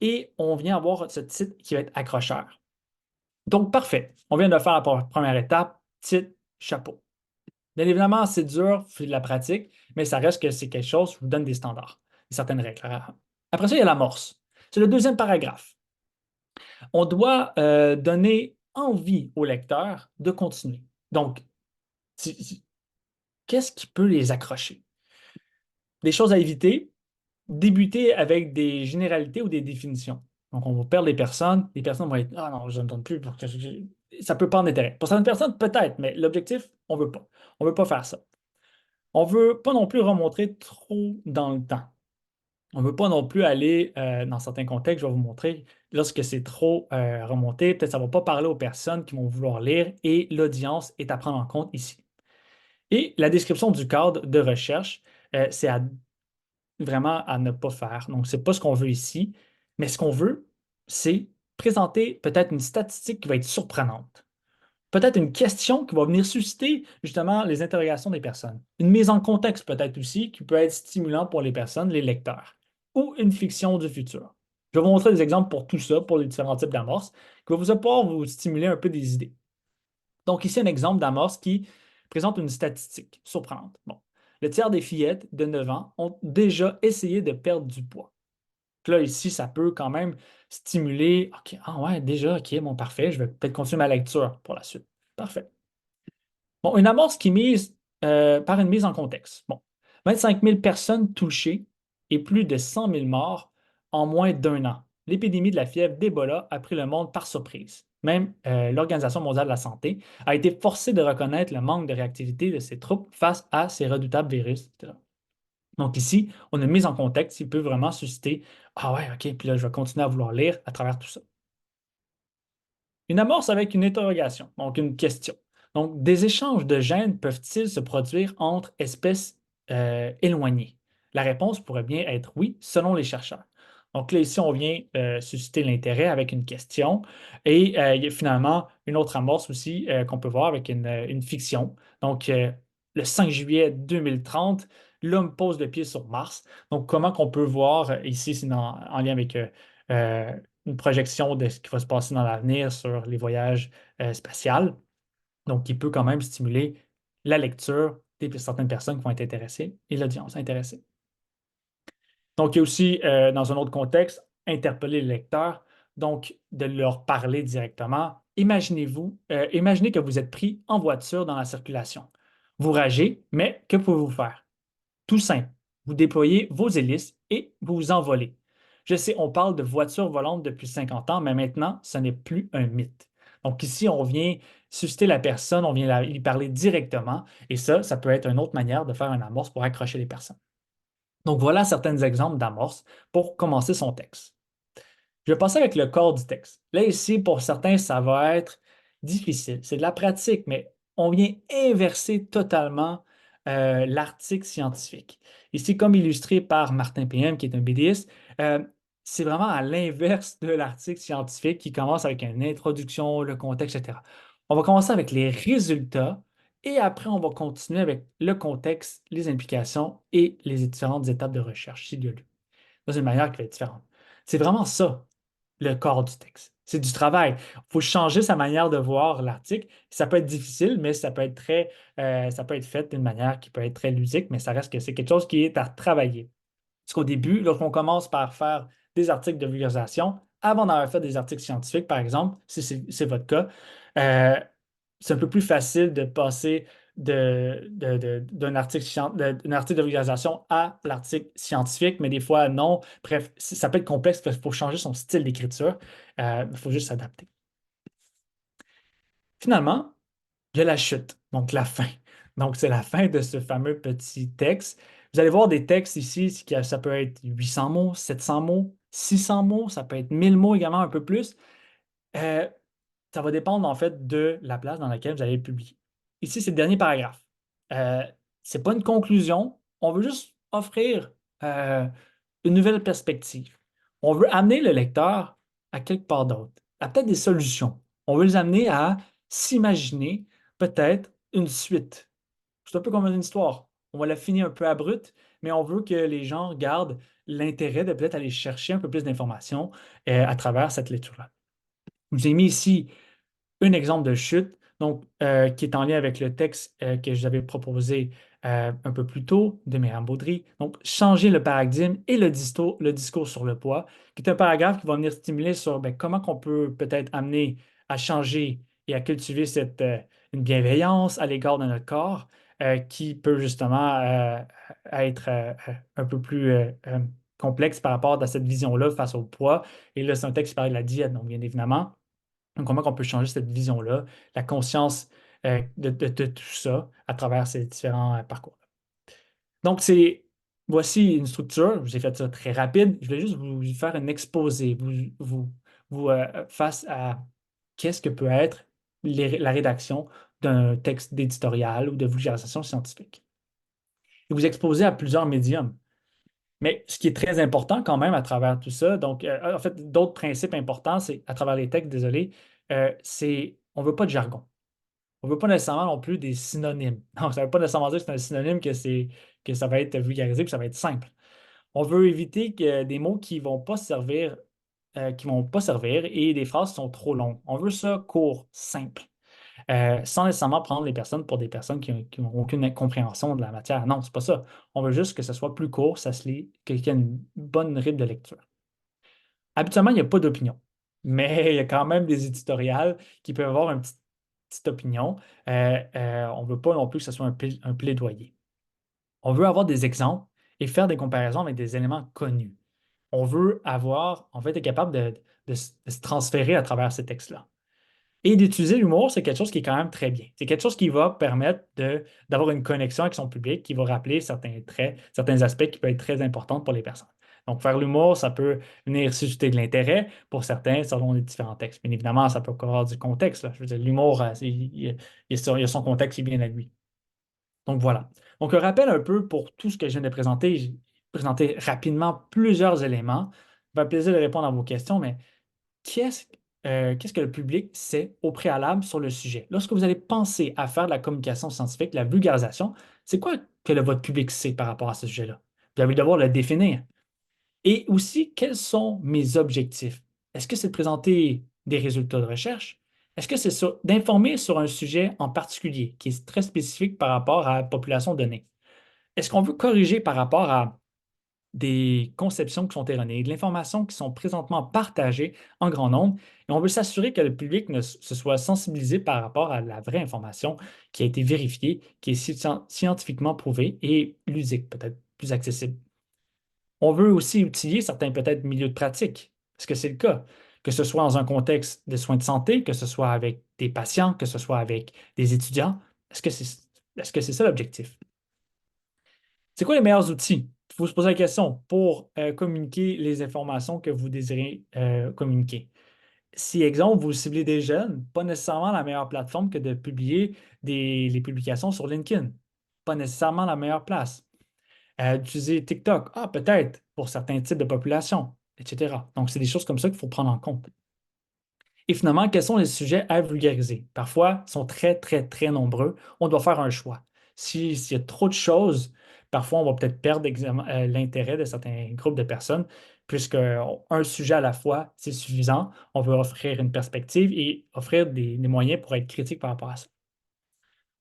et on vient avoir ce titre qui va être accrocheur. Donc, parfait. On vient de faire la première étape, titre, chapeau. Bien évidemment, c'est dur, c'est de la pratique, mais ça reste que c'est quelque chose, je vous donne des standards, certaines règles. Après ça, il y a l'amorce. C'est le deuxième paragraphe. On doit donner envie au lecteur de continuer. Donc, qu'est-ce qui peut les accrocher? Des choses à éviter, débuter avec des généralités ou des définitions. Donc, on va perdre les personnes vont être ah non, je ne donne plus parce que ça ne peut pas en intérêt. Pour certaines personnes, peut-être, mais l'objectif, on ne veut pas. On ne veut pas faire ça. On ne veut pas non plus remontrer trop dans le temps. On ne veut pas non plus aller dans certains contextes, je vais vous montrer, lorsque c'est trop remonté, peut-être ça ne va pas parler aux personnes qui vont vouloir lire et l'audience est à prendre en compte ici. Et la description du cadre de recherche, c'est vraiment à ne pas faire. Donc, ce n'est pas ce qu'on veut ici, mais ce qu'on veut, c'est présenter peut-être une statistique qui va être surprenante. Peut-être une question qui va venir susciter justement les interrogations des personnes. Une mise en contexte peut-être aussi qui peut être stimulante pour les personnes, les lecteurs. Ou une fiction du futur. Je vais vous montrer des exemples pour tout ça, pour les différents types d'amorces, qui va pouvoir vous stimuler un peu des idées. Donc ici, un exemple d'amorce qui présente une statistique surprenante. Bon, le tiers des fillettes de 9 ans ont déjà essayé de perdre du poids. Donc là, ici, ça peut quand même stimuler. OK, ah ouais, déjà, OK, bon, parfait. Je vais peut-être continuer ma lecture pour la suite. Parfait. Bon, une amorce qui mise par une mise en contexte. Bon, 25 000 personnes touchées et plus de 100 000 morts en moins d'un an. L'épidémie de la fièvre d'Ebola a pris le monde par surprise. Même l'Organisation mondiale de la santé a été forcée de reconnaître le manque de réactivité de ses troupes face à ces redoutables virus, etc. Donc ici, on a une mise en contexte qui peut vraiment susciter, ah ouais, OK, puis là, je vais continuer à vouloir lire à travers tout ça. Une amorce avec une interrogation, donc une question. Donc, des échanges de gènes peuvent-ils se produire entre espèces éloignées? La réponse pourrait bien être oui, selon les chercheurs. Donc là, ici, on vient susciter l'intérêt avec une question et il y a finalement une autre amorce aussi qu'on peut voir avec une fiction. Donc, le 5 juillet 2030, l'homme pose le pied sur Mars. Donc, comment qu'on peut voir ici, c'est en lien avec euh, une projection de ce qui va se passer dans l'avenir sur les voyages spatials. Donc, il peut quand même stimuler la lecture de certaines personnes qui vont être intéressées et l'audience intéressée. Donc, il y a aussi, dans un autre contexte, interpeller le lecteur, donc de leur parler directement. Imaginez que vous êtes pris en voiture dans la circulation. Vous ragez, mais que pouvez-vous faire? Tout simple. Vous déployez vos hélices et vous vous envolez. Je sais, on parle de voitures volantes depuis 50 ans, mais maintenant, ce n'est plus un mythe. Donc ici, on vient susciter la personne, on vient lui parler directement, et ça peut être une autre manière de faire un amorce pour accrocher les personnes. Donc voilà certains exemples d'amorces pour commencer son texte. Je vais passer avec le corps du texte. Là, ici, pour certains, ça va être difficile. C'est de la pratique, mais on vient inverser totalement l'article scientifique. Ici, comme illustré par Martin PM, qui est un BDiste, c'est vraiment à l'inverse de l'article scientifique qui commence avec une introduction, le contexte, etc. On va commencer avec les résultats et après, on va continuer avec le contexte, les implications et les différentes étapes de recherche, s'il y a lieu. Dans une manière qui va être différente. C'est vraiment ça le corps du texte. C'est du travail. Il faut changer sa manière de voir l'article. Ça peut être difficile, mais ça peut être fait d'une manière qui peut être très ludique, mais ça reste que c'est quelque chose qui est à travailler. Parce qu'au début, lorsqu'on commence par faire des articles de vulgarisation, avant d'avoir fait des articles scientifiques, par exemple, si c'est votre cas, euh, c'est un peu plus facile de passer d'un article de vulgarisation à l'article scientifique, mais des fois, non. Bref, ça peut être complexe parce qu'il faut changer son style d'écriture. Il faut juste s'adapter. Finalement, il y a la chute, donc la fin. Donc, c'est la fin de ce fameux petit texte. Vous allez voir des textes ici, ça peut être 800 mots, 700 mots, 600 mots, ça peut être 1000 mots également, un peu plus. Euh, Ça va dépendre en fait de la place dans laquelle vous allez le publier. Ici, c'est le dernier paragraphe. Euh, Ce n'est pas une conclusion. On veut juste offrir euh, une nouvelle perspective. On veut amener le lecteur à quelque part d'autre, à peut-être des solutions. On veut les amener à s'imaginer peut-être une suite. C'est un peu comme une histoire. On va la finir un peu abrupte, mais on veut que les gens gardent l'intérêt de peut-être aller chercher un peu plus d'informations à travers cette lecture-là. Je vous ai mis ici un exemple de chute, donc, qui est en lien avec le texte que j'avais proposé un peu plus tôt de Myriam Baudry. Donc, changer le paradigme et le discours sur le poids, qui est un paragraphe qui va venir stimuler sur ben, comment on peut peut-être amener à changer et à cultiver une bienveillance à l'égard de notre corps, qui peut justement être un peu plus complexe par rapport à cette vision-là face au poids. Et là, c'est un texte qui parle de la diète, donc bien évidemment. Donc, comment on peut changer cette vision-là, la conscience de tout ça à travers ces différents parcours. Donc, voici une structure. Je vous ai fait ça très rapide. Je vais juste vous faire un exposé, face à qu'est-ce que peut être la rédaction d'un texte d'éditorial ou de vulgarisation scientifique. Et vous exposer à plusieurs médiums. Mais ce qui est très important quand même à travers tout ça, donc en fait, d'autres principes importants, c'est à travers les textes, désolé, c'est on ne veut pas de jargon. On ne veut pas nécessairement non plus des synonymes. Non, ça ne veut pas nécessairement dire que c'est un synonyme que ça va être vulgarisé que ça va être simple. On veut éviter des mots qui vont pas servir et des phrases qui sont trop longues. On veut ça court, simple, sans nécessairement prendre les personnes pour des personnes qui n'ont aucune compréhension de la matière. Non, c'est pas ça. On veut juste que ce soit plus court, ça se lit, qu'il y ait une bonne rythme de lecture. Habituellement, il n'y a pas d'opinion, mais il y a quand même des éditoriales qui peuvent avoir une petite opinion. On ne veut pas non plus que ce soit un plaidoyer. On veut avoir des exemples et faire des comparaisons avec des éléments connus. On veut être capable de se transférer à travers ces textes-là. Et d'utiliser l'humour, c'est quelque chose qui est quand même très bien. C'est quelque chose qui va permettre d'avoir une connexion avec son public, qui va rappeler certains traits, certains aspects qui peuvent être très importants pour les personnes. Donc, faire l'humour, ça peut venir susciter de l'intérêt pour certains selon les différents textes. Bien évidemment, ça peut avoir du contexte, là. Je veux dire, l'humour, il a son contexte qui est bien à lui. Donc, voilà. Donc, un rappel un peu pour tout ce que je viens de présenter. J'ai présenté rapidement plusieurs éléments. Ça me fait plaisir de répondre à vos questions, mais qu'est-ce qu'est-ce que le public sait au préalable sur le sujet? Lorsque vous allez penser à faire de la communication scientifique, de la vulgarisation, c'est quoi que votre public sait par rapport à ce sujet-là? Vous allez devoir le définir. Et aussi, quels sont mes objectifs? Est-ce que c'est de présenter des résultats de recherche? Est-ce que c'est d'informer sur un sujet en particulier qui est très spécifique par rapport à la population donnée? Est-ce qu'on veut corriger par rapport à des conceptions qui sont erronées, de l'information qui sont présentement partagées en grand nombre, et on veut s'assurer que le public se soit sensibilisé par rapport à la vraie information qui a été vérifiée, qui est scientifiquement prouvée et ludique, peut-être plus accessible. On veut aussi outiller certains peut-être milieux de pratique. Est-ce que c'est le cas? Que ce soit dans un contexte de soins de santé, que ce soit avec des patients, que ce soit avec des étudiants, est-ce que c'est ça l'objectif? C'est quoi les meilleurs outils? Il faut se poser la question pour communiquer les informations que vous désirez communiquer. Si, exemple, vous ciblez des jeunes, pas nécessairement la meilleure plateforme que de publier les publications sur LinkedIn. Pas nécessairement la meilleure place. Utiliser TikTok, ah, peut-être pour certains types de populations, etc. Donc, c'est des choses comme ça qu'il faut prendre en compte. Et finalement, quels sont les sujets à vulgariser? Parfois, ils sont très, très, très nombreux. On doit faire un choix. S'il y a trop de choses, parfois, on va peut-être perdre l'intérêt de certains groupes de personnes, puisque un sujet à la fois, c'est suffisant. On veut offrir une perspective et offrir des moyens pour être critique par rapport à ça.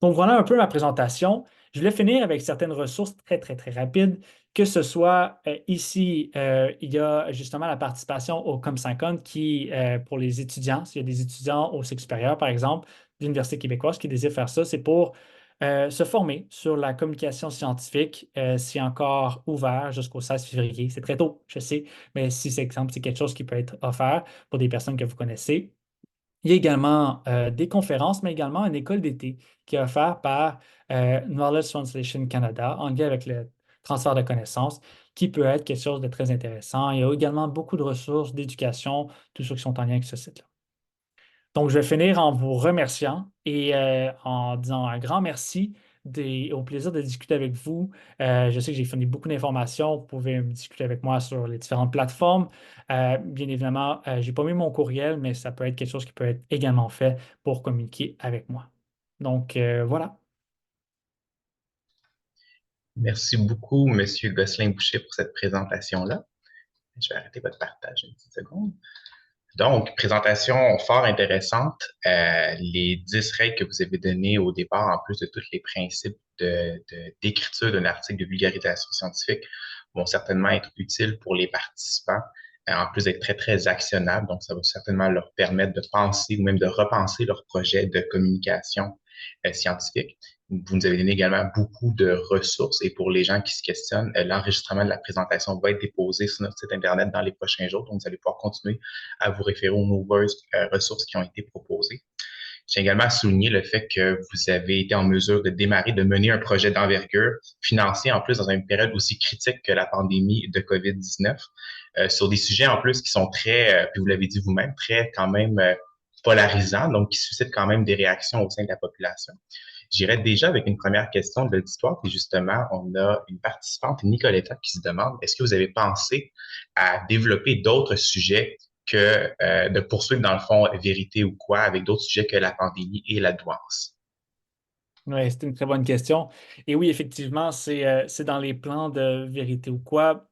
Donc, voilà un peu ma présentation. Je voulais finir avec certaines ressources très, très, très rapides, que ce soit ici, il y a justement la participation au Com50 qui, pour les étudiants, s'il y a des étudiants au cycle supérieur, par exemple, de l'Université québécoise qui désirent faire ça, c'est pour se former sur la communication scientifique. C'est encore ouvert jusqu'au 16 février. C'est très tôt, je sais, mais si c'est exemple, c'est quelque chose qui peut être offert pour des personnes que vous connaissez. Il y a également des conférences, mais également une école d'été qui est offerte par Knowledge Translation Canada en lien avec le transfert de connaissances, qui peut être quelque chose de très intéressant. Il y a également beaucoup de ressources d'éducation, tous ceux qui sont en lien avec ce site-là. Donc, je vais finir en vous remerciant et en disant un grand merci au plaisir de discuter avec vous. Je sais que j'ai fourni beaucoup d'informations. Vous pouvez me discuter avec moi sur les différentes plateformes. Bien évidemment, je n'ai pas mis mon courriel, mais ça peut être quelque chose qui peut être également fait pour communiquer avec moi. Donc, voilà. Merci beaucoup, Monsieur Gosselin-Boucher, pour cette présentation-là. Je vais arrêter votre partage une petite seconde. Donc, présentation fort intéressante. Les 10 règles que vous avez données au départ, en plus de tous les principes d'écriture d'un article de vulgarisation scientifique, vont certainement être utiles pour les participants, en plus d'être très, très actionnables. Donc, ça va certainement leur permettre de penser ou même de repenser leur projet de communication scientifique. Vous nous avez donné également beaucoup de ressources et pour les gens qui se questionnent, l'enregistrement de la présentation va être déposé sur notre site Internet dans les prochains jours. Donc, vous allez pouvoir continuer à vous référer aux nombreuses ressources qui ont été proposées. Je tiens également à souligner le fait que vous avez été en mesure de démarrer, de mener un projet d'envergure financier en plus dans une période aussi critique que la pandémie de COVID-19, sur des sujets en plus qui sont très, puis vous l'avez dit vous-même, très quand même polarisants, donc qui suscitent quand même des réactions au sein de la population. J'irai déjà avec une première question de l'auditoire, puis justement, on a une participante, Nicoletta, qui se demande, est-ce que vous avez pensé à développer d'autres sujets que de poursuivre, dans le fond, vérité ou quoi, avec d'autres sujets que la pandémie et la douance? Oui, c'est une très bonne question. Et oui, effectivement, c'est dans les plans de vérité ou quoi.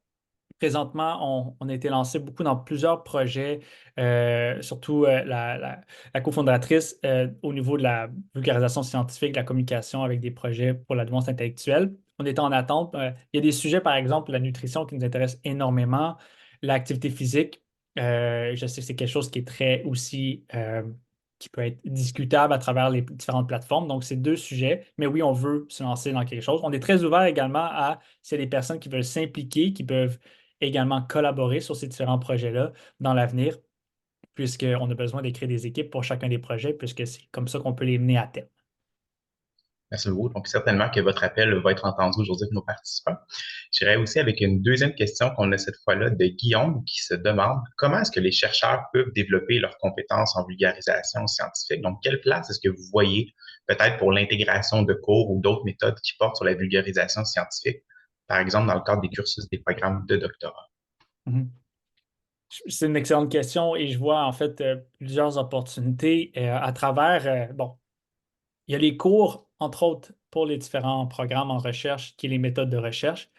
Présentement, on a été lancé beaucoup dans plusieurs projets, surtout la cofondatrice au niveau de la vulgarisation scientifique, de la communication avec des projets pour l'advance intellectuelle. On est en attente. Il y a des sujets, par exemple, la nutrition qui nous intéresse énormément, l'activité physique. Je sais que c'est quelque chose qui est très aussi, qui peut être discutable à travers les différentes plateformes. Donc, c'est deux sujets. Mais oui, on veut se lancer dans quelque chose. On est très ouvert également à, s'il y a des personnes qui veulent s'impliquer, qui peuvent également collaborer sur ces différents projets-là dans l'avenir. puisqu'on a besoin de créer des équipes pour chacun des projets, puisque c'est comme ça qu'on peut les mener à terme. Merci beaucoup. Donc, certainement que votre appel va être entendu aujourd'hui de nos participants. J'irai aussi avec une deuxième question qu'on a cette fois-là de Guillaume qui se demande comment est-ce que les chercheurs peuvent développer leurs compétences en vulgarisation scientifique? Donc, quelle place est-ce que vous voyez peut-être pour l'intégration de cours ou d'autres méthodes qui portent sur la vulgarisation scientifique, par exemple dans le cadre des cursus des programmes de doctorat? Mhm. C'est une excellente question et je vois en fait plusieurs opportunités à travers, bon, il y a les cours, entre autres, pour les différents programmes en recherche, qui est les méthodes de recherche.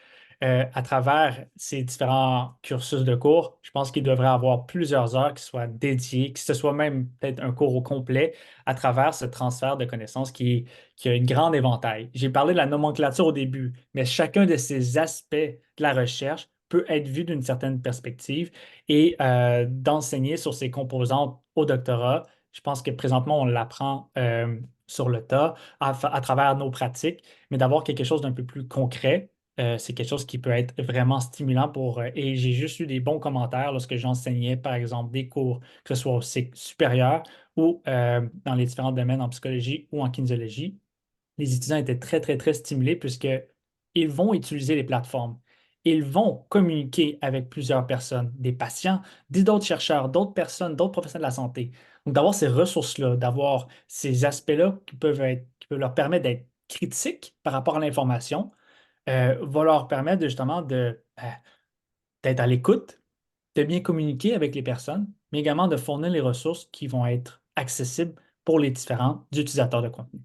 À travers ces différents cursus de cours, je pense qu'il devrait y avoir plusieurs heures qui soient dédiées, que ce soit même peut-être un cours au complet à travers ce transfert de connaissances qui a une grande éventail. J'ai parlé de la nomenclature au début, mais chacun de ces aspects de la recherche peut être vu d'une certaine perspective et d'enseigner sur ces composantes au doctorat. Je pense que présentement, on l'apprend sur le tas à travers nos pratiques, mais d'avoir quelque chose d'un peu plus concret, c'est quelque chose qui peut être vraiment stimulant et j'ai juste eu des bons commentaires lorsque j'enseignais, par exemple, des cours, que ce soit au cycle supérieur ou dans les différents domaines en psychologie ou en kinésiologie. Les étudiants étaient très, très, très stimulés puisqu'ils vont utiliser les plateformes. Ils vont communiquer avec plusieurs personnes, des patients, d'autres chercheurs, d'autres personnes, d'autres professionnels de la santé. Donc, d'avoir ces ressources-là, d'avoir ces aspects-là qui peuvent leur permettre d'être critiques par rapport à l'information, va leur permettre justement d'être à l'écoute, de bien communiquer avec les personnes, mais également de fournir les ressources qui vont être accessibles pour les différents utilisateurs de contenu.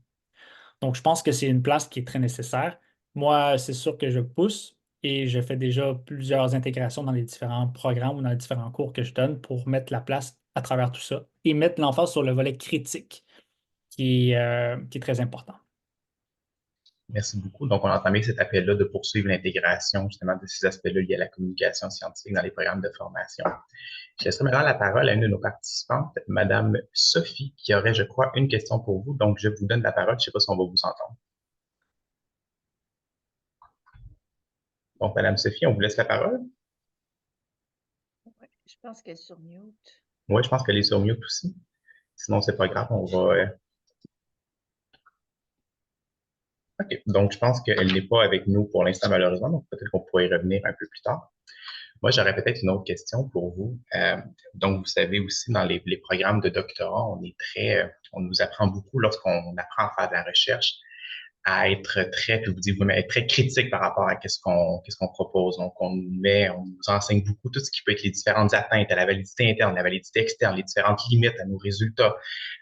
Donc, je pense que c'est une place qui est très nécessaire. Moi, c'est sûr que je pousse et je fais déjà plusieurs intégrations dans les différents programmes ou dans les différents cours que je donne pour mettre la place à travers tout ça et mettre l'emphase sur le volet critique qui est très important. Merci beaucoup. Donc, on a entamé cet appel-là de poursuivre l'intégration justement de ces aspects-là liés à la communication scientifique dans les programmes de formation. Je laisserai maintenant la parole à une de nos participantes, Madame Sophie, qui aurait, je crois, une question pour vous. Donc, je vous donne la parole. Je ne sais pas si on va vous entendre. Donc, Madame Sophie, on vous laisse la parole. Ouais, je pense qu'elle est sur mute. Oui, je pense qu'elle est sur mute aussi. Sinon, c'est pas grave. On va. OK. Donc, je pense qu'elle n'est pas avec nous pour l'instant, malheureusement. Donc, peut-être qu'on pourrait y revenir un peu plus tard. Moi, j'aurais peut-être une autre question pour vous. Donc, vous savez aussi, dans les programmes de doctorat, on nous apprend beaucoup lorsqu'on apprend à faire de la recherche, à être très, puis vous dites vous-même, être très critique par rapport à qu'est-ce qu'on propose. Donc, on nous enseigne beaucoup tout ce qui peut être les différentes atteintes à la validité interne, la validité externe, les différentes limites à nos résultats.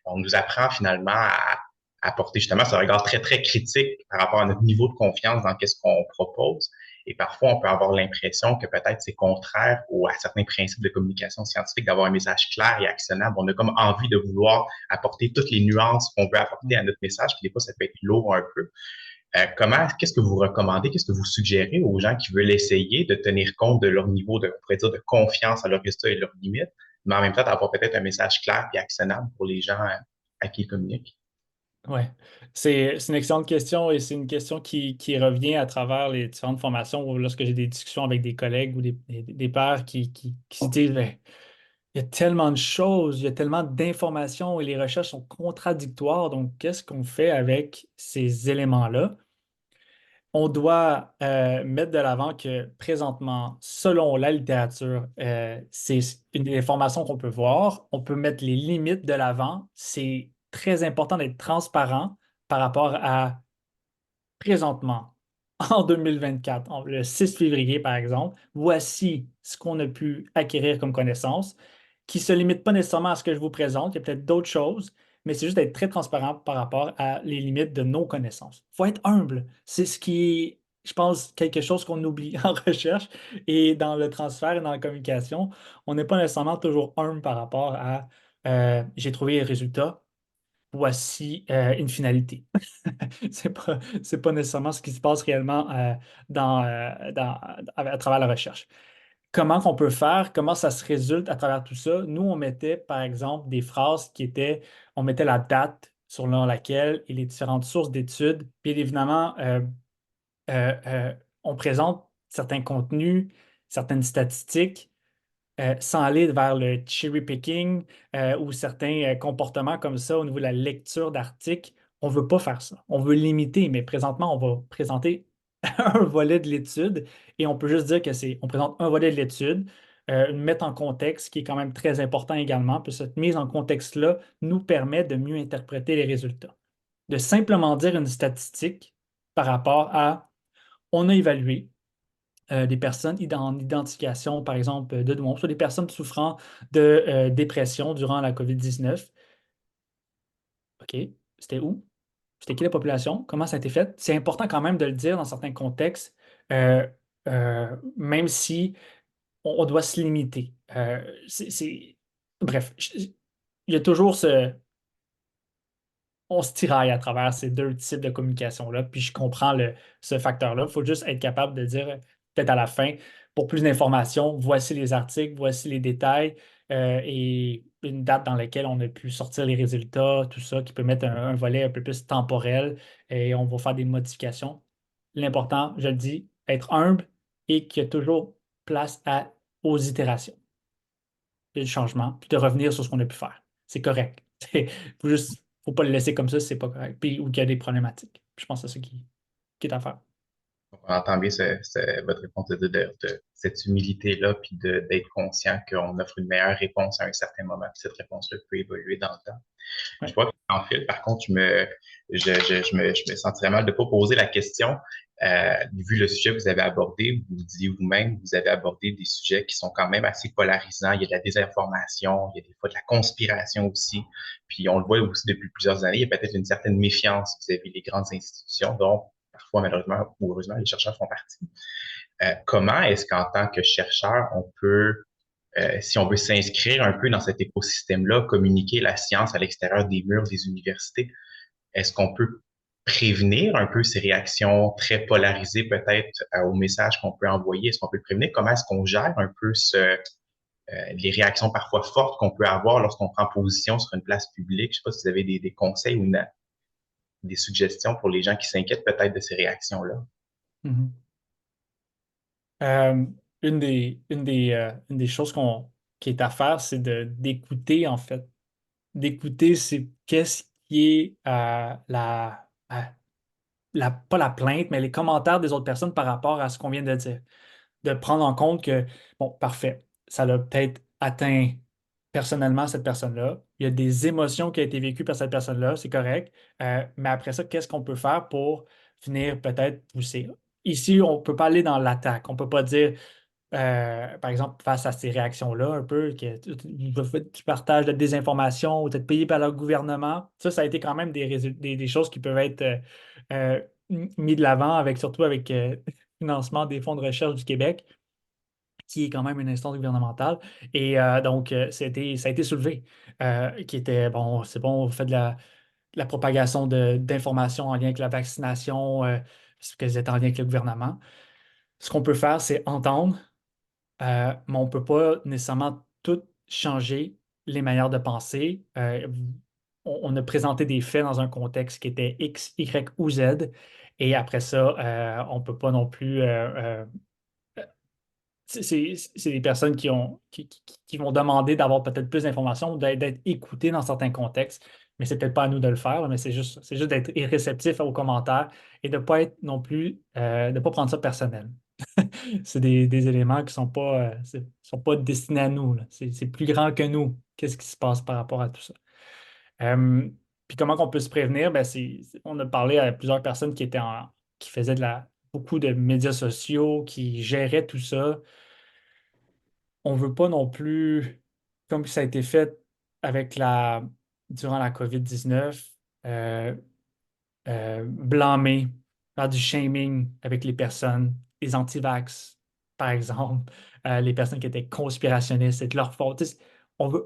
On nous apprend finalement à porter justement ce regard très, très critique par rapport à notre niveau de confiance dans qu'est-ce qu'on propose. Et parfois, on peut avoir l'impression que peut-être c'est contraire à certains principes de communication scientifique d'avoir un message clair et actionnable. On a comme envie de vouloir apporter toutes les nuances qu'on veut apporter à notre message, puis des fois, ça peut être lourd un peu. Qu'est-ce que vous recommandez, qu'est-ce que vous suggérez aux gens qui veulent essayer de tenir compte de leur niveau on pourrait dire, de confiance à leurs résultats et leurs limites, mais en même temps d'avoir peut-être un message clair et actionnable pour les gens à qui ils communiquent? Oui, c'est une excellente question et c'est une question qui revient à travers les différentes formations ou lorsque j'ai des discussions avec des collègues ou des pairs qui se disent, ben, il y a tellement de choses, il y a tellement d'informations et les recherches sont contradictoires. Donc, qu'est-ce qu'on fait avec ces éléments-là? On doit mettre de l'avant que présentement, selon la littérature, c'est une des informations qu'on peut voir. On peut mettre les limites de l'avant. C'est très important d'être transparent par rapport à présentement, en 2024, le 6 février, par exemple. Voici ce qu'on a pu acquérir comme connaissance qui ne se limite pas nécessairement à ce que je vous présente. Il y a peut-être d'autres choses, mais c'est juste d'être très transparent par rapport à les limites de nos connaissances. Il faut être humble. C'est ce qui est, je pense, quelque chose qu'on oublie en recherche et dans le transfert et dans la communication. On n'est pas nécessairement toujours humble par rapport à j'ai trouvé les résultats, voici une finalité. C'est pas nécessairement ce qui se passe réellement à travers la recherche. Comment qu'on peut faire, comment ça se résulte à travers tout ça? Nous, on mettait, par exemple, des phrases on mettait la date selon laquelle et les différentes sources d'études. Bien évidemment, euh, euh, on présente certains contenus, certaines statistiques, sans aller vers le cherry picking ou certains comportements comme ça au niveau de la lecture d'articles. On ne veut pas faire ça. On veut limiter, mais présentement, on va présenter un volet de l'étude et on peut juste dire on présente un volet de l'étude, mettre en contexte, qui est quand même très important également, puis cette mise en contexte-là nous permet de mieux interpréter les résultats. De simplement dire une statistique par rapport à on a évalué des personnes en identification, par exemple, de Down, soit des personnes souffrant de dépression durant la COVID-19. OK, c'était où? C'était qui la population? Comment ça a été fait? C'est important quand même de le dire dans certains contextes, euh, même si on doit se limiter. Bref, il y a toujours on se tiraille à travers ces deux types de communication-là, puis je comprends ce facteur-là. Il faut juste être capable de dire, peut-être à la fin, pour plus d'informations, voici les articles, voici les détails, et une date dans laquelle on a pu sortir les résultats, tout ça, qui peut mettre un volet un peu plus temporel, et on va faire des modifications. L'important, je le dis, être humble et qu'il y a toujours place aux itérations du changement, puis de revenir sur ce qu'on a pu faire. C'est correct. Faut juste, faut pas le laisser comme ça si c'est pas correct. Puis, ou qu'il y a des problématiques. Je pense que c'est ça qui est à faire. On entend bien votre réponse de cette humilité-là, puis d'être conscient qu'on offre une meilleure réponse à un certain moment, puis cette réponse-là peut évoluer dans le temps. Je Ouais. vois qu'en fait, par contre, je me sentirais mal de ne pas poser la question. Vu le sujet que vous avez abordé, vous disiez vous-même, vous avez abordé des sujets qui sont quand même assez polarisants. Il y a de la désinformation, il y a des fois de la conspiration aussi. Puis on le voit aussi depuis plusieurs années, il y a peut-être une certaine méfiance vis-à-vis des grandes institutions, dont parfois, malheureusement ou heureusement, les chercheurs font partie. Comment est-ce qu'en tant que chercheur, on peut si on veut s'inscrire un peu dans cet écosystème-là, communiquer la science à l'extérieur des murs des universités, est-ce qu'on peut prévenir un peu ces réactions très polarisées peut-être aux messages qu'on peut envoyer? Est-ce qu'on peut le prévenir? Comment est-ce qu'on gère un peu les réactions parfois fortes qu'on peut avoir lorsqu'on prend position sur une place publique? Je ne sais pas si vous avez des conseils ou des suggestions pour les gens qui s'inquiètent peut-être de ces réactions-là. Mhm. Euh, une des choses qui est à faire, c'est d'écouter, en fait. D'écouter, c'est qu'est-ce qui est pas la plainte, mais les commentaires des autres personnes par rapport à ce qu'on vient de dire. De prendre en compte que, bon, parfait, ça l'a peut-être atteint personnellement cette personne-là. Il y a des émotions qui ont été vécues par cette personne-là, c'est correct. Mais après ça, qu'est-ce qu'on peut faire pour venir peut-être pousser? Ici, on ne peut pas aller dans l'attaque. On ne peut pas dire, par exemple, face à ces réactions-là, un peu, que tu partages de la désinformation ou tu es payé par le gouvernement. Ça a été quand même des choses qui peuvent être euh, mis de l'avant, surtout avec le financement des fonds de recherche du Québec, qui est quand même une instance gouvernementale. Et donc, ça a été soulevé, qui était, bon, c'est bon, vous faites de la propagation d'informations en lien avec la vaccination, parce qu'elles étaient en lien avec le gouvernement. Ce qu'on peut faire, c'est entendre, mais on ne peut pas nécessairement tout changer les manières de penser. On a présenté des faits dans un contexte qui était X, Y ou Z, et après ça, on ne peut pas non plus. C'est des personnes qui vont demander d'avoir peut-être plus d'informations, d'être écoutées dans certains contextes, mais c'est peut-être pas à nous de le faire, là, mais c'est juste d'être réceptif aux commentaires et de ne pas être non plus, de pas prendre ça personnel. C'est des éléments qui sont pas destinés à nous, là. C'est plus grand que nous. Qu'est-ce qui se passe par rapport à tout ça? Euh, Puis comment on peut se prévenir? Ben, on a parlé à plusieurs personnes qui faisaient beaucoup de médias sociaux, qui géraient tout ça. On ne veut pas non plus, comme ça a été fait durant la COVID-19, euh, blâmer, faire du shaming avec les personnes, les anti-vax, par exemple, les personnes qui étaient conspirationnistes, c'est de leur faute. Tu sais,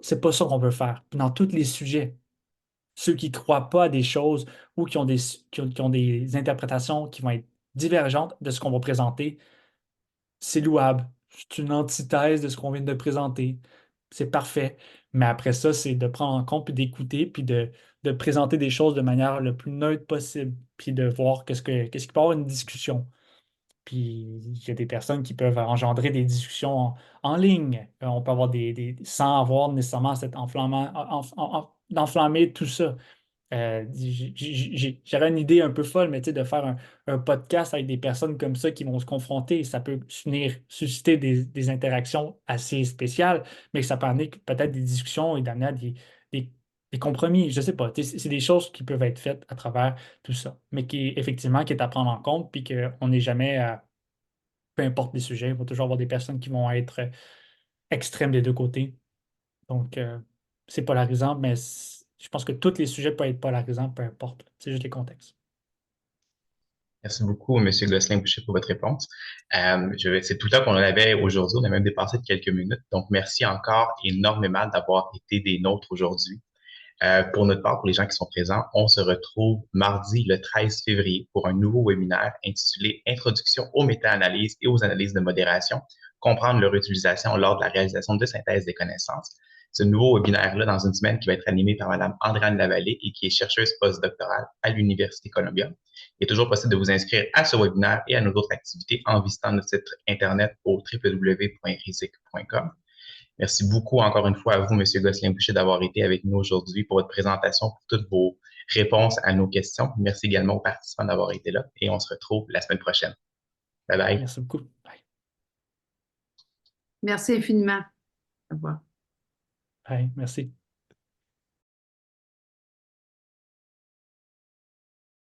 c'est pas ça qu'on veut faire. Puis dans tous les sujets, ceux qui ne croient pas à des choses ou qui ont des interprétations qui vont être divergentes de ce qu'on va présenter, c'est louable. C'est une antithèse de ce qu'on vient de présenter. C'est parfait. Mais après ça, c'est de prendre en compte, puis d'écouter, puis de présenter des choses de manière le plus neutre possible, puis de voir qu'est-ce qui peut y avoir une discussion. Puis il y a des personnes qui peuvent engendrer des discussions en ligne. On peut avoir sans avoir nécessairement cet d'enflammer tout ça. J'avais une idée un peu folle, mais tu sais, de faire un podcast avec des personnes comme ça qui vont se confronter, ça peut venir susciter des interactions assez spéciales, mais que ça peut amener peut-être des discussions et d'amener à des- des compromis. Je sais pas, tu sais, c'est des choses qui peuvent être faites à travers tout ça, mais effectivement, qui est à prendre en compte, puis qu'on n'est jamais, peu importe les sujets, il va toujours avoir des personnes qui vont être extrêmes des deux côtés. Donc, c'est polarisant, mais je pense que tous les sujets peuvent être polarisants, peu importe. C'est juste les contextes. Merci beaucoup, M. Gosselin-Boucher, pour votre réponse. C'est tout le temps qu'on en avait aujourd'hui. On a même dépassé de quelques minutes. Donc, merci encore énormément d'avoir été des nôtres aujourd'hui. Pour notre part, pour les gens qui sont présents, on se retrouve mardi le 13 février pour un nouveau webinaire intitulé Introduction aux méta-analyses et aux analyses de modération, comprendre leur utilisation lors de la réalisation de synthèse des connaissances. Ce nouveau webinaire-là, dans une semaine, qui va être animé par Mme Andréane Lavallée et qui est chercheuse postdoctorale à l'Université Columbia. Il est toujours possible de vous inscrire à ce webinaire et à nos autres activités en visitant notre site Internet au www.risic.com. Merci beaucoup encore une fois à vous, M. Gosselin-Boucher, d'avoir été avec nous aujourd'hui pour votre présentation, pour toutes vos réponses à nos questions. Merci également aux participants d'avoir été là et on se retrouve la semaine prochaine. Bye bye. Merci beaucoup. Bye. Merci infiniment. Au revoir. Bye. Merci.